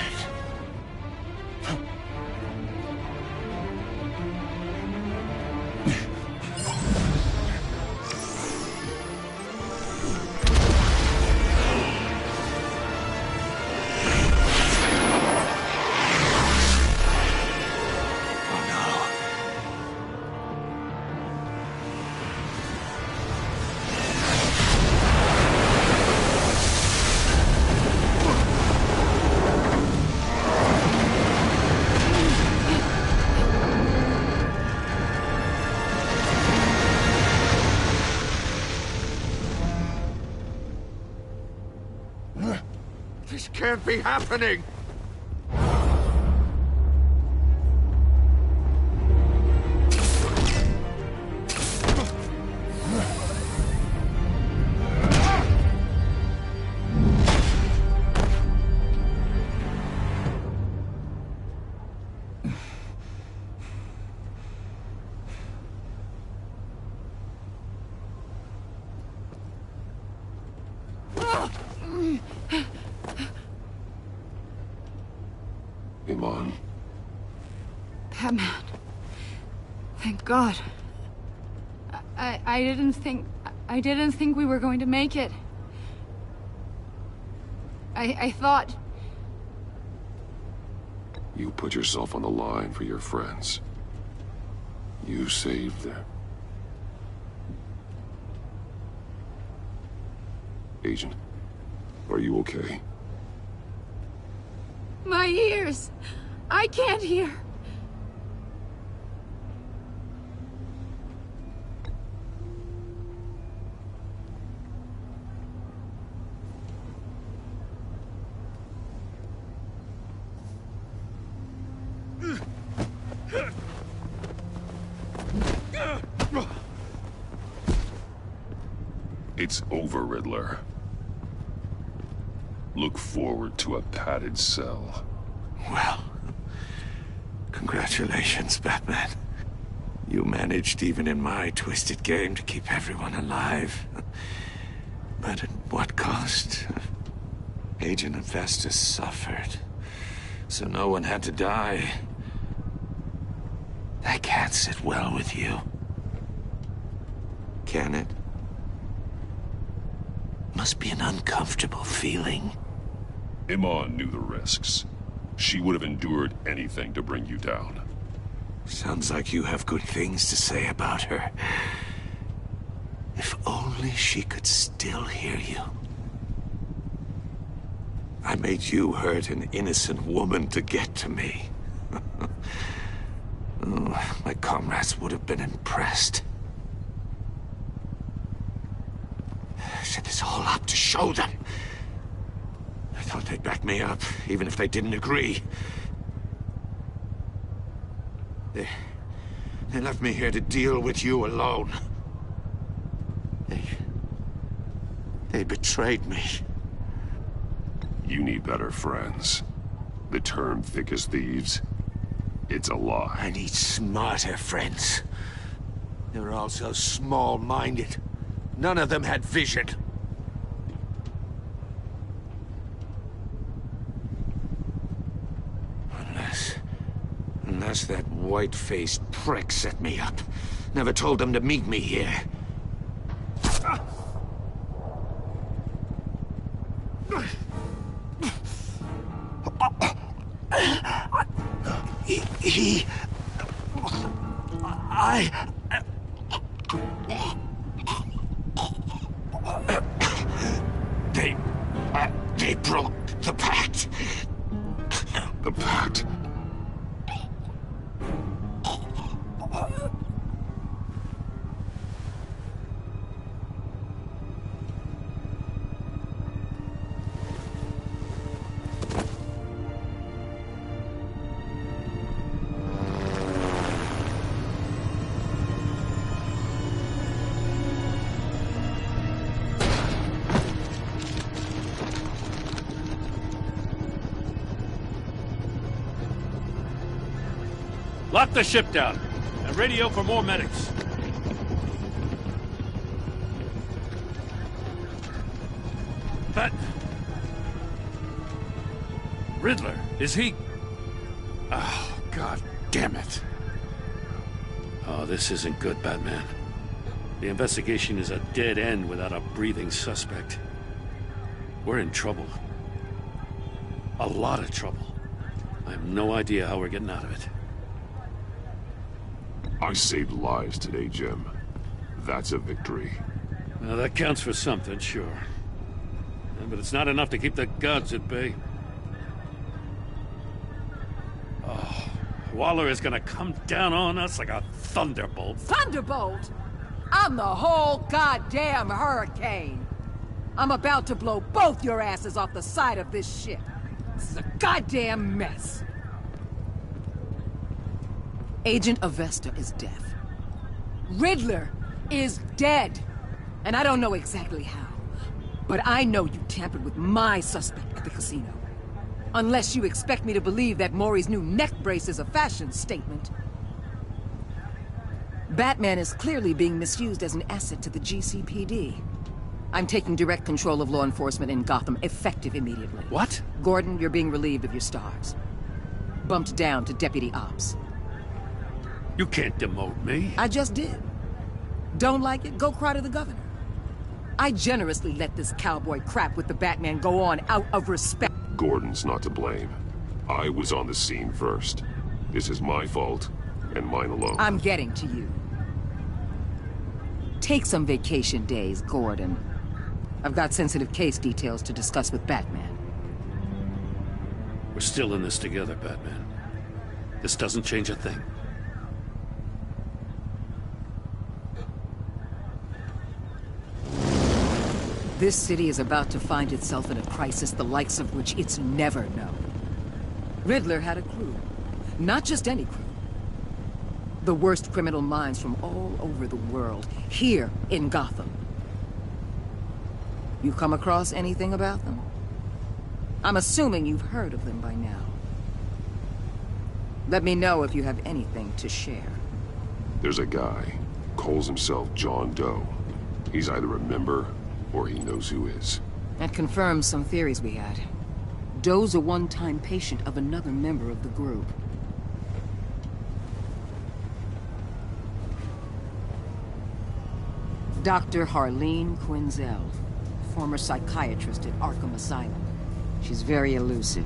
This can't be happening! Iman. Batman. Thank God. I didn't think we were going to make it. I thought... You put yourself on the line for your friends. You saved them. Agent, are you okay? My ears! I can't hear! It's over, Riddler. Look forward to a padded cell. Well, congratulations, Batman. You managed, even in my twisted game, to keep everyone alive. But at what cost? Agent Infestus suffered, so no one had to die. That can't sit well with you. Can it? Must be an uncomfortable feeling. Iman knew the risks. She would have endured anything to bring you down. Sounds like you have good things to say about her. If only she could still hear you. I made you hurt an innocent woman to get to me. Oh, my comrades would have been impressed. I set this all up to show them. I thought they'd back me up, even if they didn't agree. They left me here to deal with you alone. They betrayed me. You need better friends. The term thick as thieves, it's a lie. I need smarter friends. They were all so small-minded. None of them had vision. Unless that white-faced prick set me up. Never told them to meet me here. They broke the pact. The pact? Lock the ship down, and radio for more medics. But... Riddler, is he... Oh, God damn it. Oh, this isn't good, Batman. The investigation is a dead end without a breathing suspect. We're in trouble. A lot of trouble. I have no idea how we're getting out of it. I saved lives today, Jim. That's a victory. Now, that counts for something, sure. Yeah, but it's not enough to keep the gods at bay. Oh, Waller is gonna come down on us like a thunderbolt. Thunderbolt? I'm the whole goddamn hurricane. I'm about to blow both your asses off the side of this ship. This is a goddamn mess. Agent Avesta is dead. Riddler is dead. And I don't know exactly how. But I know you tampered with my suspect at the casino. Unless you expect me to believe that Maury's new neck brace is a fashion statement. Batman is clearly being misused as an asset to the GCPD. I'm taking direct control of law enforcement in Gotham, effective immediately. What? Gordon, you're being relieved of your stars. Bumped down to Deputy Ops. You can't demote me. I just did. Don't like it? Go cry to the governor. I generously let this cowboy crap with the Batman go on out of respect. Gordon's not to blame. I was on the scene first. This is my fault, and mine alone. I'm getting to you. Take some vacation days, Gordon. I've got sensitive case details to discuss with Batman. We're still in this together, Batman. This doesn't change a thing. This city is about to find itself in a crisis the likes of which it's never known. Riddler had a crew. Not just any crew. The worst criminal minds from all over the world, here in Gotham. You come across anything about them? I'm assuming you've heard of them by now. Let me know if you have anything to share. There's a guy, calls himself John Doe. He's either a member, or he knows who is. That confirms some theories we had. Doe's a one-time patient of another member of the group. Dr. Harleen Quinzel, former psychiatrist at Arkham Asylum. She's very elusive.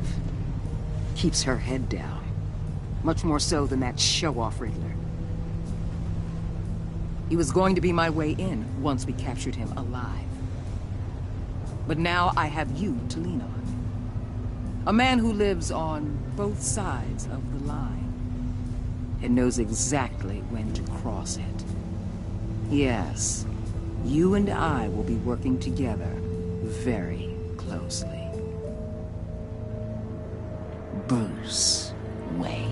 Keeps her head down. Much more so than that show-off Riddler. He was going to be my way in once we captured him alive. But now I have you to lean on. A man who lives on both sides of the line. And knows exactly when to cross it. Yes, you and I will be working together very closely. Bruce Wayne.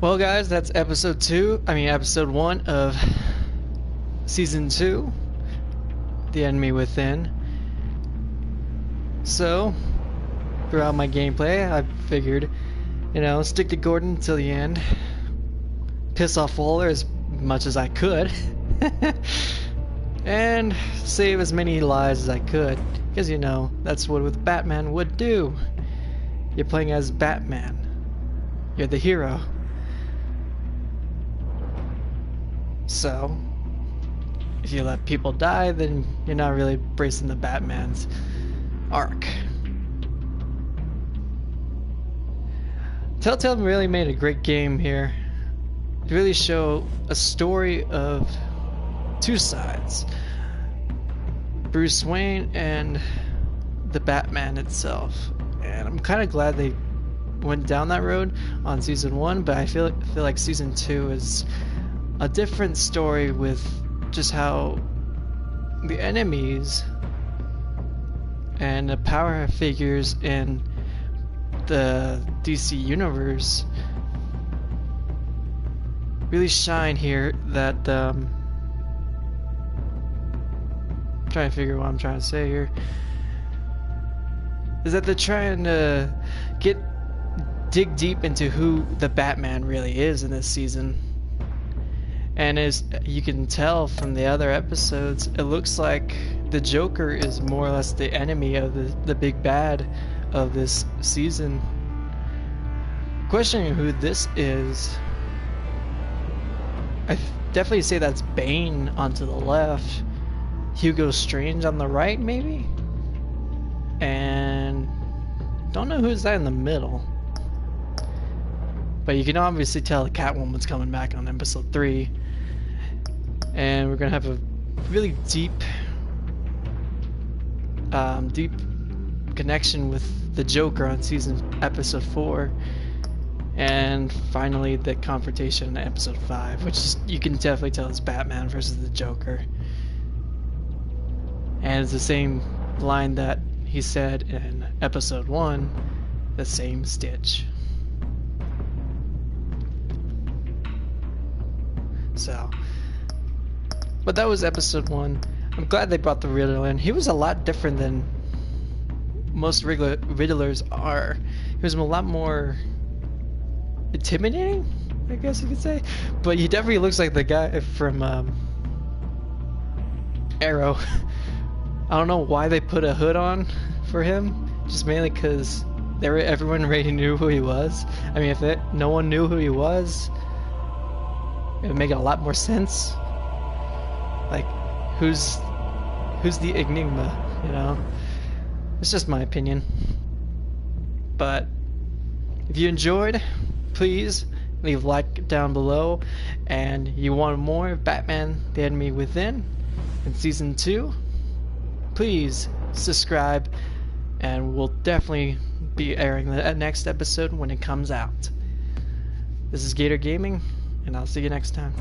Well, guys, that's episode 1 of season 2, The Enemy Within. So, throughout my gameplay, I figured, stick to Gordon until the end, piss off Waller as much as I could, and save as many lives as I could, because that's what Batman would do. You're playing as Batman. You're the hero. So, if you let people die, then you're not really bracing the Batman's arc. Telltale really made a great game here. To really show a story of two sides. Bruce Wayne and the Batman itself. And I'm kind of glad they went down that road on season 1, but I feel like season 2 is a different story with just how the enemies and the power figures in the DC universe really shine here. That I'm trying to figure what I'm trying to say here is that they're trying to dig deep into who the Batman really is in this season. And as you can tell from the other episodes, it looks like the Joker is more or less the enemy of the big bad of this season. Questioning who this is, I definitely say that's Bane onto the left, Hugo Strange on the right maybe, and don't know who's that in the middle. But you can obviously tell the Catwoman's coming back on episode 3. And we're gonna have a really deep connection with the Joker on episode 4. And finally the confrontation in episode 5, which is, you can definitely tell it's Batman versus the Joker. And it's the same line that he said in episode 1, the same stitch. So, but that was episode 1. I'm glad they brought the Riddler in. He was a lot different than most Riddlers are. He was a lot more intimidating, I guess you could say. But he definitely looks like the guy from Arrow. I don't know why they put a hood on for him. Just mainly because everyone already knew who he was. I mean, if no one knew who he was, it would make a lot more sense. Like, who's the Enigma, It's just my opinion. But if you enjoyed, please leave a like down below. And you want more Batman: The Enemy Within in season 2, please subscribe, and we'll definitely be airing the next episode when it comes out. This is Gator Gaming, and I'll see you next time.